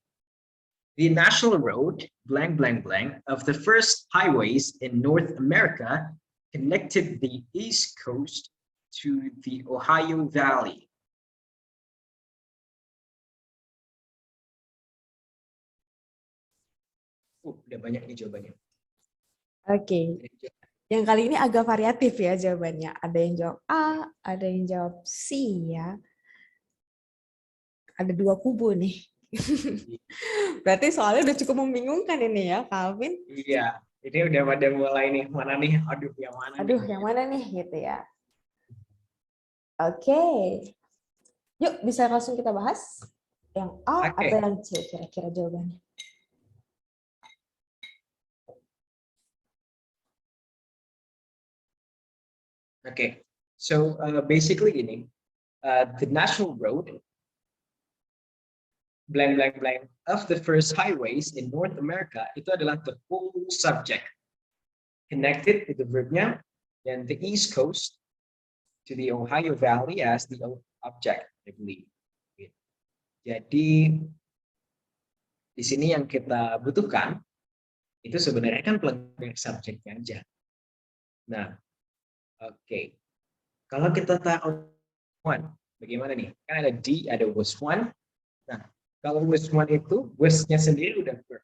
The national road, blank, blank, blank, of the first highways in North America connected the East Coast to the Ohio Valley. Udah banyak nih jawabannya. Oke. Yang kali ini agak variatif ya jawabannya. Ada yang jawab A, ada yang jawab C ya. Ada dua kubu nih. Berarti soalnya udah cukup membingungkan ini ya, Calvin. Iya, ini udah pada mulai nih, mana nih? Aduh, yang mana Aduh, nih? yang mana nih gitu ya. Oke. Yuk, bisa langsung kita bahas yang A Oke. atau yang C kira-kira jawabannya. Okay, so basically ini, the national road, blank, blank, blank, of the first highways in North America, itu adalah the whole subject. Connected to the verbnya, then the East Coast to the Ohio Valley as the object, I believe. Jadi, di sini yang kita butuhkan, itu sebenarnya kan pelengkap subjeknya aja. Nah, oke. Kalau kita tahu one, bagaimana nih? Kan ada D, ada was one. Nah, kalau was one itu, was-nya sendiri udah verb.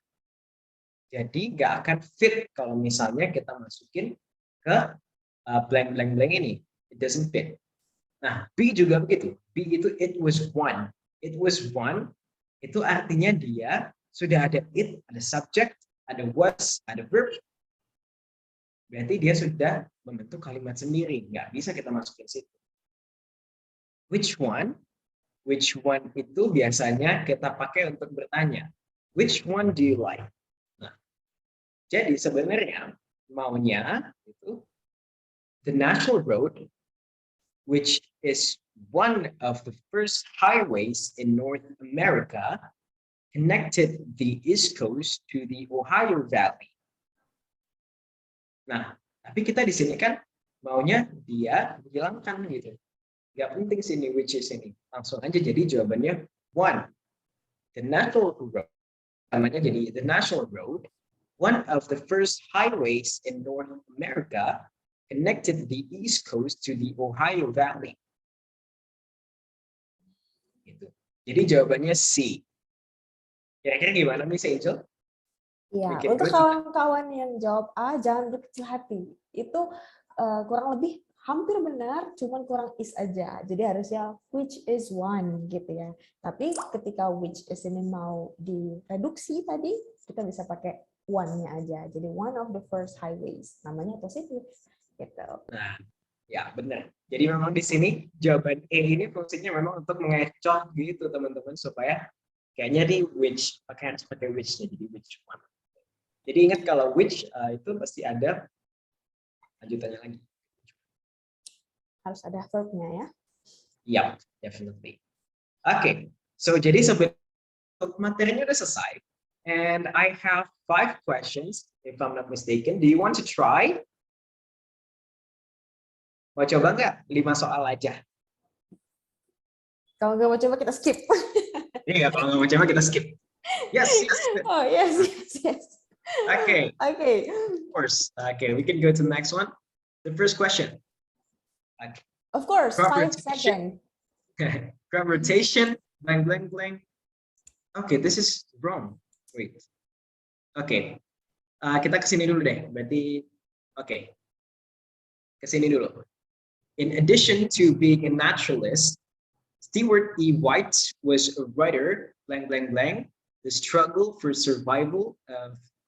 Jadi nggak akan fit kalau misalnya kita masukin ke blank, blank, blank ini. It doesn't fit. Nah, B juga begitu. B itu it was one. It was one, itu artinya dia sudah ada it, ada subject, ada was, ada verb. Berarti dia sudah membentuk kalimat sendiri. Nggak bisa kita masukin situ. Which one? Which one itu biasanya kita pakai untuk bertanya. Which one do you like? Nah, jadi sebenarnya maunya itu the national road, which is one of the first highways in North America, connected the East Coast to the Ohio Valley. Nah, tapi kita di sini kan maunya dia menghilangkan gitu. Gak penting sini which is ini. Langsung aja jadi jawabannya one. The national road. Namanya jadi the national road, one of the first highways in North America, connected the East Coast to the Ohio Valley. Gitu. Jadi jawabannya C. Kira-kira gimana Miss Angel? Ya, Bikin untuk gue kawan-kawan yang jawab A, jangan berkecil hati. Itu kurang lebih hampir benar, cuman kurang is aja. Jadi harusnya which is one gitu ya. Tapi ketika which is ini mau direduksi tadi, kita bisa pakai one-nya aja. Jadi one of the first highways. Namanya positif gitu. Nah, ya benar. Jadi memang di sini jawaban E ini fungsinya memang untuk mengecoh gitu teman-teman supaya kayaknya di which harus pakai which-nya jadi which one. Jadi ingat kalau which itu pasti ada lanjutannya lagi. Harus ada verb-nya ya. Yeah, definitely. Okay, so jadi sebenarnya materinya udah selesai. And I have 5 questions, if I'm not mistaken. Do you want to try? Mau coba nggak? 5 soal aja. Kalau nggak mau coba kita skip. Iya, kalau nggak mau coba kita skip. Yes, yes. Oh yes, yes, yes. Okay, Okay. of course. Okay, we can go to the next one. The first question. Okay. Of course, Crop 5 rotation. seconds. Crop rotation, blank, blank, blank. Okay, this is wrong. Wait. Okay. Kita kesini dulu deh. Berarti, okay. Kesini dulu. In addition to being a naturalist, Stewart E. White was a writer, blank, blank, blank, the struggle for survival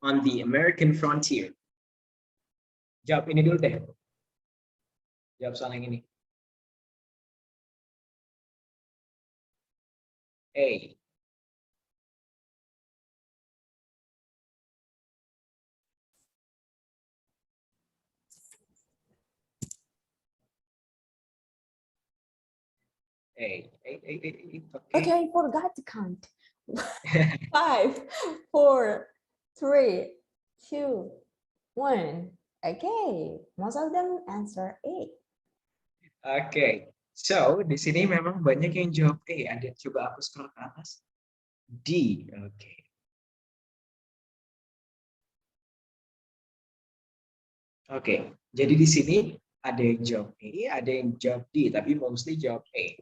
on the American frontier. Jawab ini dulu deh. Jawab soal yang ini. A. A. Okay, I forgot to count. 5, 4, 3, 2, 1. Okay, most of them answer A. Oke. So, di sini memang banyak yang jawab A. Ada, coba aku scroll ke atas. D. Oke. Oke. Jadi di sini ada yang jawab A, ada yang jawab D, tapi mostly jawab A.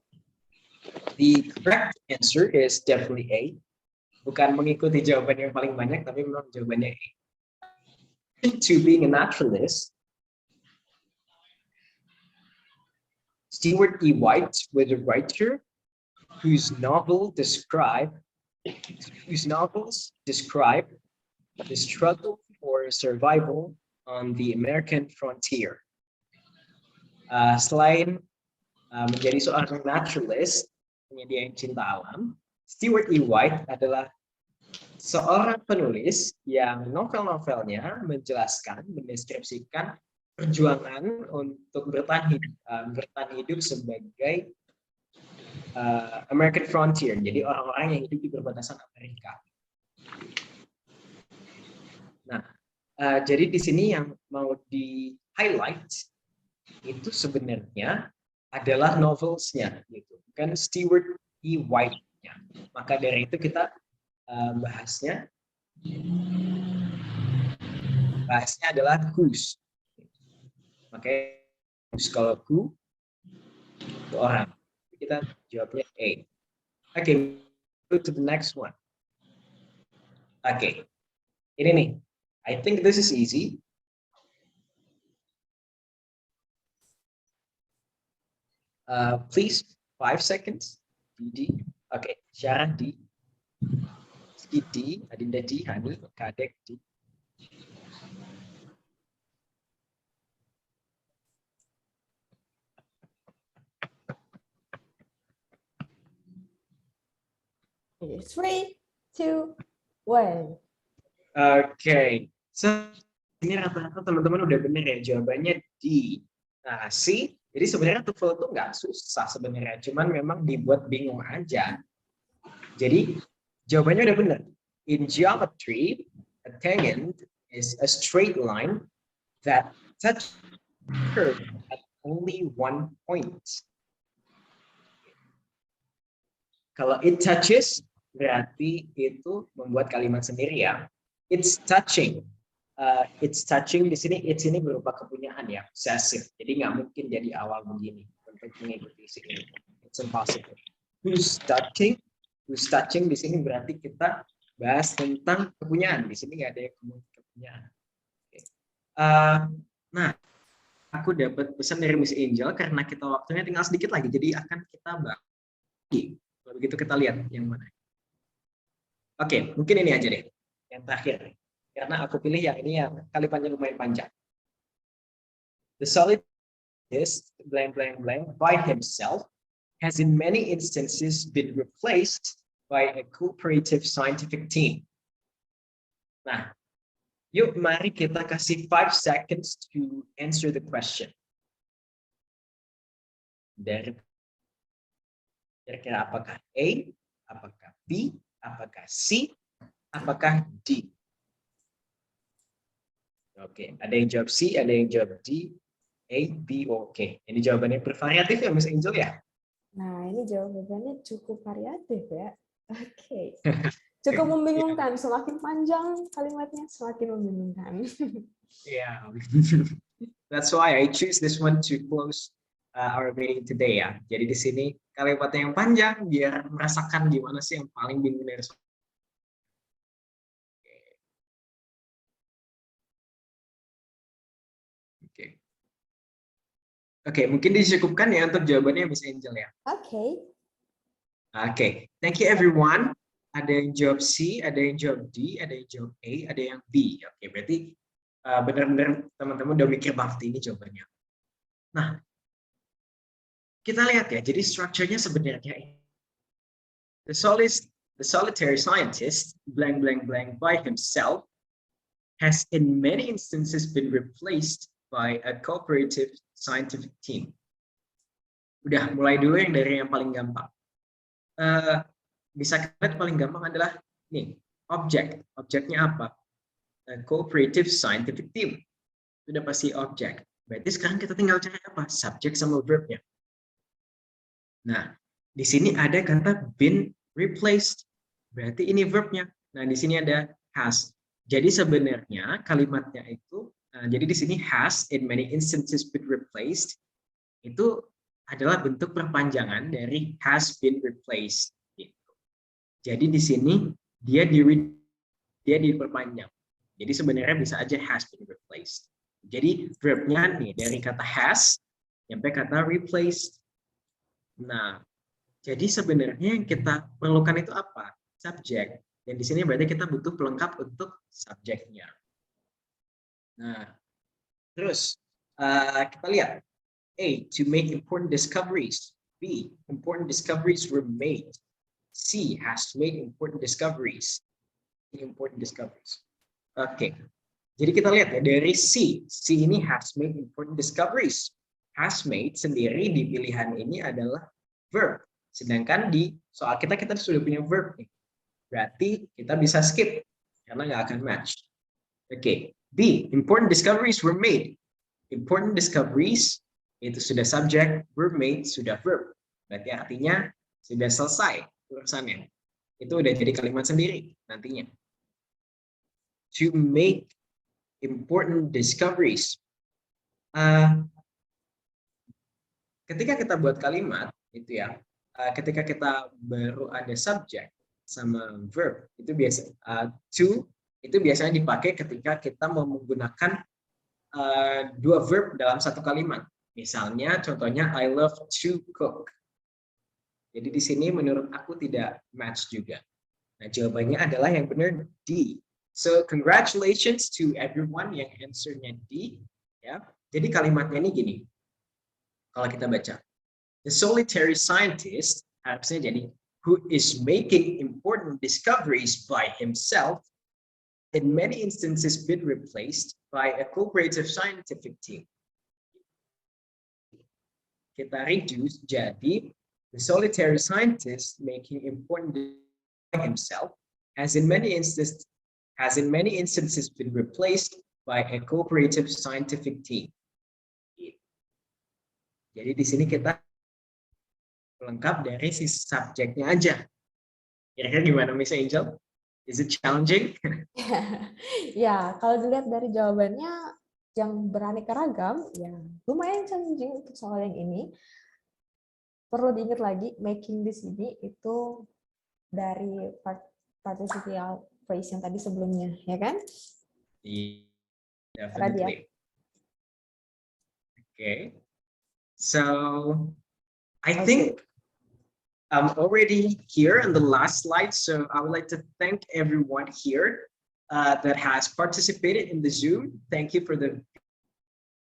The correct answer is definitely A. Bukan mengikuti jawaban yang paling banyak, tapi memang jawabannya A. To being a naturalist, Stewart E. White was a writer whose novels describe the struggle for survival on the American frontier. Selain menjadi seorang naturalist, penyediaan cinta alam, Stewart E. White adalah seorang penulis yang novel-novelnya menjelaskan, mendeskripsikan perjuangan untuk bertahan hidup sebagai American frontier, jadi orang-orang yang hidup di perbatasan Amerika. Nah, jadi di sini yang mau di highlight itu sebenarnya adalah novelsnya, gitu, bukan Stewart E. White-nya. Maka dari itu kita bahasnya adalah whose. Makanya whose, kalau who itu orang. Kita jawabnya A. Okay, go to the next one. Okay, ini nih. I think this is easy. Please, 5 seconds. D. Okay, Syarah D. D, Adinda D, Hani, Kadek D. Okay, 3, 2, 1. Okay, so ini rata-rata teman-teman udah bener ya, jawabannya D. Nah, C. Jadi sebenarnya TOEFL itu nggak susah sebenarnya, cuman memang dibuat bingung aja. Jadi jawabannya udah bener. In geometry, a tangent is a straight line that touches a curve at only one point. Kalau it touches, berarti itu membuat kalimat sendiri ya. It's touching. It's touching di sini, it's ini berupa kepunyaan ya, possessive. Jadi nggak mungkin jadi awal begini untuk mengikuti sini. It's impossible. Who's touching? Who's touching di sini berarti kita bahas tentang kepunyaan. Di sini nggak ada yang kepunyaan. Okay. Nah, aku dapat pesan dari Miss Angel karena kita waktunya tinggal sedikit lagi, jadi akan kita bahas. Begitu kita lihat yang mana. Oke, mungkin ini aja deh, yang terakhir. Karena aku pilih yang ini yang kalimatnya lumayan panjang. The solid is blank blank blank by himself has in many instances been replaced by a cooperative scientific team. Nah, yuk mari kita kasih 5 seconds to answer the question. Dari kira-kira apakah A, apakah B, apakah C, apakah D? Oke, ada yang jawab C, ada yang jawab D, A, B, oke. Ini jawabannya bervariatif ya, Miss Angel ya? Nah, ini jawabannya cukup variatif ya. Oke. Cukup membingungkan. Semakin panjang kalimatnya, semakin membingungkan. Yeah. That's why I choose this one to close our meeting today ya. Jadi di sini kalimatnya yang panjang biar merasakan gimana sih yang paling bingung dari soal. Oke, mungkin dicukupkan ya untuk jawabannya Miss Angel ya. Oke. Oke, thank you everyone. Ada yang jawab C, ada yang jawab D, ada yang jawab A, ada yang B. Oke, berarti benar-benar teman-teman udah mikir banget ini jawabannya. Nah, kita lihat ya, jadi strukturnya sebenarnya the solitary scientist, blank, blank, blank, by himself, has in many instances been replaced by a cooperative scientific team. Udah, mulai dulu yang dari yang paling gampang. Bisa kita lihat paling gampang adalah nih, objek. Objeknya apa? A cooperative scientific team. Sudah pasti objek. Berarti sekarang kita tinggal cari apa? Subjek sama verbnya. Nah, di sini ada kata been replaced. Berarti ini verbnya. Nah, di sini ada has. Jadi sebenarnya kalimatnya itu, jadi di sini has in many instances been replaced, itu adalah bentuk perpanjangan dari has been replaced. Gitu. Jadi di sini dia diperpanjang. Jadi sebenarnya bisa aja has been replaced. Jadi verbnya nih dari kata has sampai kata replaced. Nah, jadi sebenarnya yang kita perlukan itu apa? Subjek. Dan di sini berarti kita butuh pelengkap untuk subjeknya. Nah, terus kita lihat. A, to make important discoveries. B, important discoveries were made. C, has made important discoveries. Important discoveries. Oke. Jadi kita lihat ya dari C. C ini has made important discoveries. Has made sendiri di pilihan ini adalah verb. Sedangkan di soal kita sudah punya verb nih. Berarti kita bisa skip karena nggak akan match. Oke. B, important discoveries were made. Important discoveries itu sudah subjek, were made sudah verb. Berarti artinya sudah selesai urusannya. Itu udah jadi kalimat sendiri nantinya. To make important discoveries. Ketika kita buat kalimat itu ya, ketika kita baru ada subjek sama verb, itu biasa to itu biasanya dipakai ketika kita mau menggunakan dua verb dalam satu kalimat. Misalnya contohnya I love to cook. Jadi di sini menurut aku tidak match juga. Nah, jawabannya adalah yang benar D. So congratulations to everyone yang answernya D. Ya. Jadi kalimatnya ini gini. Kalau kita baca, the solitary scientist harusnya jadi who is making important discoveries by himself, in many instances been replaced by a cooperative scientific team. Kita reduce jadi the solitary scientist making important discoveries by himself has in many instances been replaced by a cooperative scientific team. Jadi di sini kita lengkap dari si subjeknya aja. Kira-kira gimana Miss Angel? Is it challenging? Ya, kalau dilihat dari jawabannya yang beraneka ragam, ya lumayan challenging untuk soal yang ini. Perlu diingat lagi, making di sini itu dari participial phrase yang tadi sebelumnya, ya kan? Definitely. Okay. So, I think I'm already here in the last slide, so I would like to thank everyone here that has participated in the Zoom. Thank you for the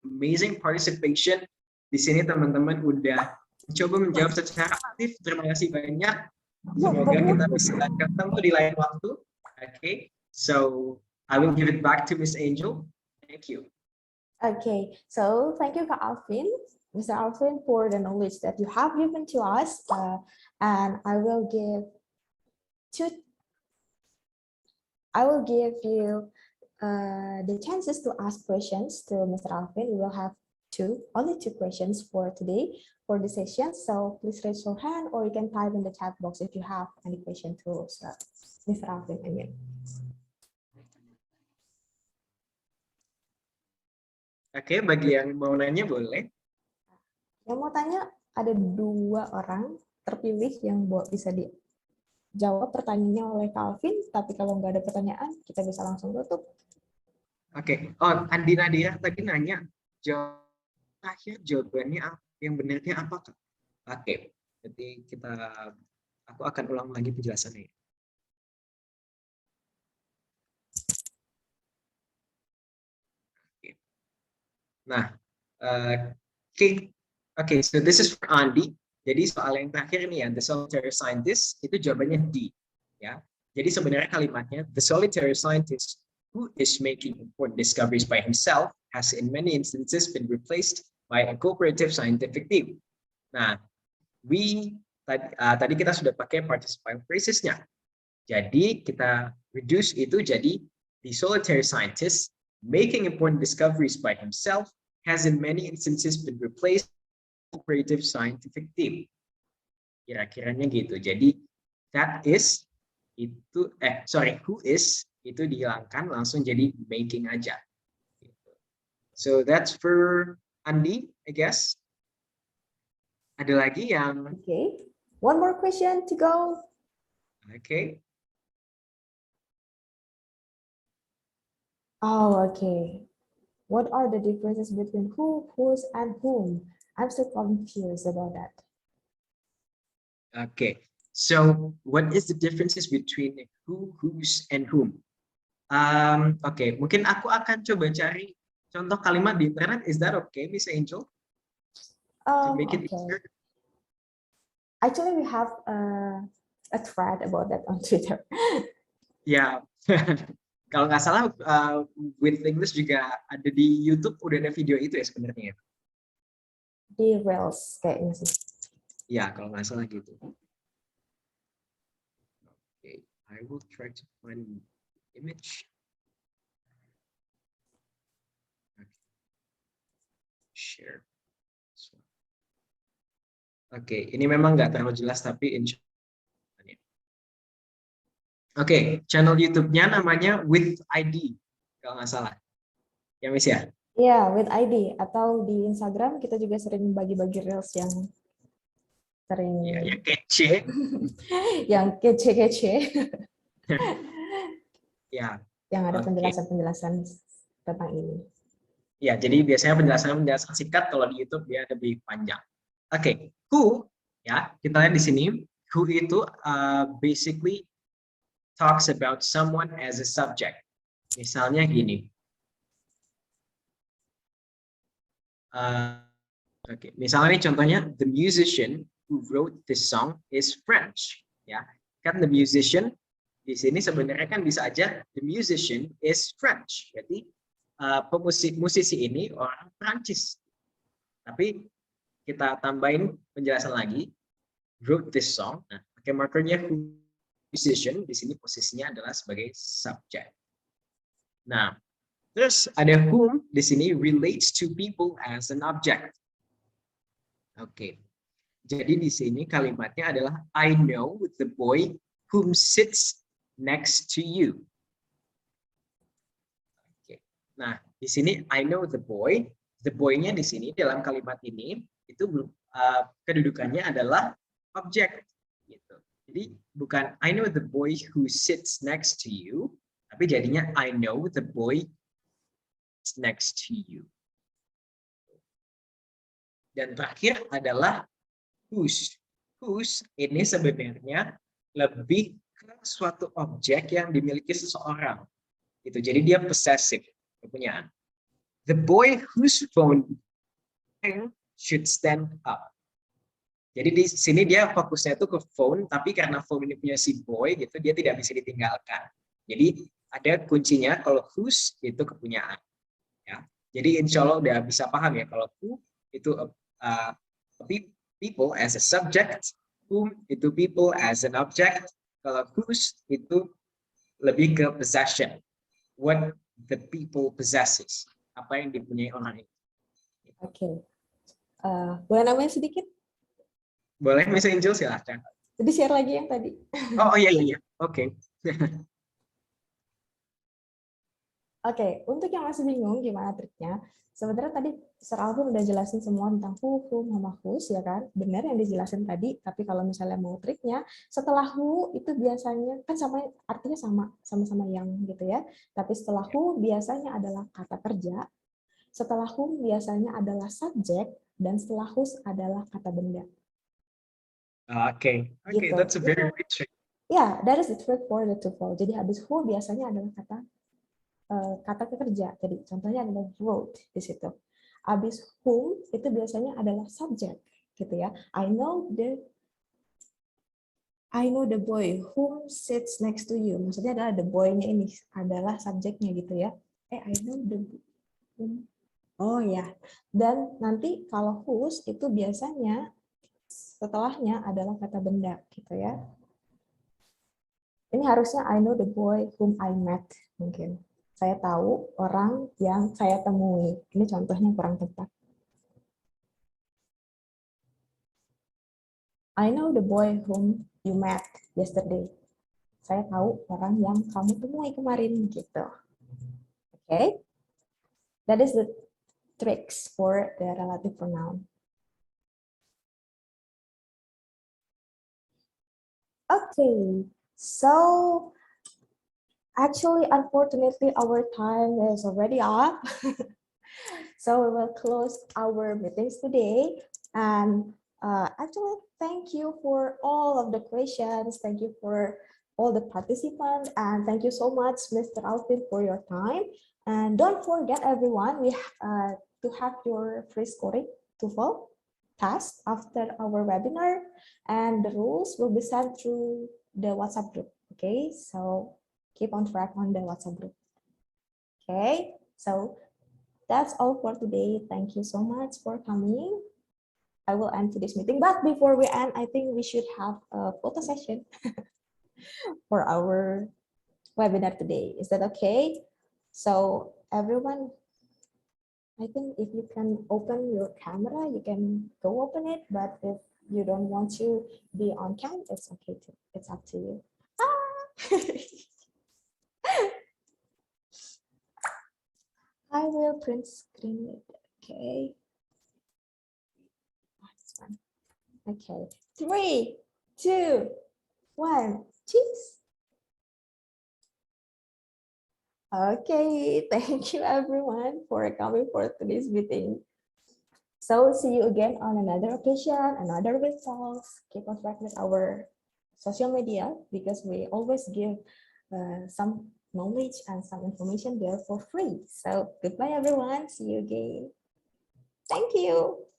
amazing participation. Di sini teman-teman udah mencoba menjawab secara aktif. Terima kasih banyak. Semoga kita bisa ketemu di lain waktu. Okay, so I will give it back to Miss Angel. Thank you. Okay, so thank you, Kak Alvin. Mr. Alvin, for the knowledge that you have given to us, and I will give you the chances to ask questions to Mr. Alvin. We will have only two questions for today for the session. So please raise your hand, or you can type in the chat box if you have any question to Mr. Alvin. Oke, bagi yang mau nanya boleh. Yang mau tanya, ada 2 orang terpilih yang bisa dijawab pertanyaannya oleh Calvin, tapi kalau nggak ada pertanyaan, kita bisa langsung tutup. Oke. Oh, Andi Nadia tadi nanya, terakhir jawabannya yang benarnya apa? Oke, jadi aku akan ulang lagi penjelasannya. Nah, okay, so this is for Andi. Jadi soal yang terakhir nih ya, the solitary scientist, itu jawabannya D. Ya. Jadi sebenarnya kalimatnya, the solitary scientist who is making important discoveries by himself has in many instances been replaced by a cooperative scientific team. Nah, tadi kita sudah pakai participial phrases-nya. Jadi kita reduce itu jadi the solitary scientist making important discoveries by himself has in many instances been replaced by a cooperative scientific team. Kira-kiranya gitu. Jadi that is itu who is itu dihilangkan langsung jadi making aja. So that's for Andi, I guess. Ada lagi yang Okay. One more question to go. okay. Oh, okay. What are the differences between who, whose, and whom? I'm so confused about that. Okay. So what is the differences between who, whose, and whom? Okay, mungkin aku akan coba cari contoh kalimat di internet. Is that okay, Miss Angel? To make it Okay. easier? Actually, we have a thread about that on Twitter. Ya, kalau nggak salah with English juga ada di YouTube, udah ada video itu ya sebenarnya. Di Reels kayaknya sih. Ya, kalau nggak salah gitu. Okay, I will try to find an image. Okay. Share. Oke, ini memang nggak terlalu jelas tapi insya Allah. Oke, channel YouTube-nya namanya With ID, kalau nggak salah. Ya, Miss ya? Ya, with ID atau di Instagram kita juga sering bagi-bagi reels yang sering Ya, yang kece. yang kece-kece Ya, yang ada oke. penjelasan-penjelasan tentang ini. Ya, jadi biasanya penjelasan singkat, kalau di YouTube dia lebih panjang. Oke, who, ya, kita lihat di sini, who itu basically talks about someone as a subject. Misalnya gini. Oke, misalnya ini contohnya, the musician who wrote this song is French. Ya, kan the musician di sini sebenarnya kan bisa aja the musician is French. Jadi musisi ini orang Prancis. Tapi kita tambahin penjelasan lagi, wrote this song. Nah, pakai markernya who, musician di sini posisinya adalah sebagai subject. Nah, terus ada whom di sini relates to people as an object. Oke. Jadi di sini kalimatnya adalah I know the boy whom sits next to you. Oke. Nah, di sini I know the boy. The boy-nya di sini dalam kalimat ini itu kedudukannya adalah objek. Gitu. Jadi bukan I know the boy who sits next to you, tapi jadinya I know the boy next to you. Dan terakhir adalah whose. Whose ini sebenarnya lebih ke suatu objek yang dimiliki seseorang. Gitu. Jadi dia possessive, kepunyaan. The boy whose phone should stand up. Jadi di sini dia fokusnya itu ke phone, tapi karena phone ini punya si boy, gitu, dia tidak bisa ditinggalkan. Jadi ada kuncinya kalau whose itu kepunyaan. Ya. Jadi insya Allah udah bisa paham ya kalau who itu people as a subject, whom itu people as an object, kalau whose itu lebih ke possession, what the people possesses, apa yang dipunyai orang itu. Oke. Boleh namanya sedikit? Boleh, Miss Angel, silahkan. Jadi share lagi yang tadi. Oh iya. Oke. Oke, untuk yang masih bingung gimana triknya, sebenarnya tadi Sir Alvin udah jelasin semua tentang who, whom, sama whose, ya kan? Benar yang dijelasin tadi, tapi kalau misalnya mau triknya, setelah who itu biasanya, kan artinya sama-sama yang gitu ya, tapi setelah who biasanya adalah kata kerja, setelah whom biasanya adalah subjek, dan setelah whose adalah kata benda. Oke, Gitu. that's a very good trick. Ya, that is the trick for the tuple. Jadi habis who biasanya adalah kata kerja. Jadi contohnya adalah wrote di situ. Habis whom itu biasanya adalah subject gitu ya. I know the boy who sits next to you. Maksudnya adalah the boy-nya ini adalah subjeknya gitu ya. I know the oh ya. Dan nanti kalau whose itu biasanya setelahnya adalah kata benda gitu ya. Ini harusnya I know the boy whom I met mungkin. Saya tahu orang yang saya temui. Ini contohnya kurang tepat. I know the boy whom you met yesterday. Saya tahu orang yang kamu temui kemarin gitu. Okay? That is the tricks for the relative pronoun. Okay, so actually, unfortunately, our time is already up. So we will close our meetings today. And actually, thank you for all of the questions. Thank you for all the participants. And thank you so much, Mr. Alvin, for your time. And don't forget, everyone, we to have your free scoring TOEFL test after our webinar. And the rules will be sent through the WhatsApp group. Okay, so keep on track on the WhatsApp group. Okay, so that's all for today. Thank you so much for coming. I will end today's meeting, but before we end, I think we should have a photo session for our webinar today. Is that okay? So everyone, I think if you can open your camera, you can go open it, but if you don't want to be on cam, it's okay too. It's up to you. I will print screen it. Okay. Okay. 3, 2, 1. Cheese. Okay. Thank you, everyone, for coming for today's meeting. So see you again on another occasion, another results. Keep on track with our social media because we always give some knowledge and some information there for free. So goodbye, everyone. See you again. Thank you.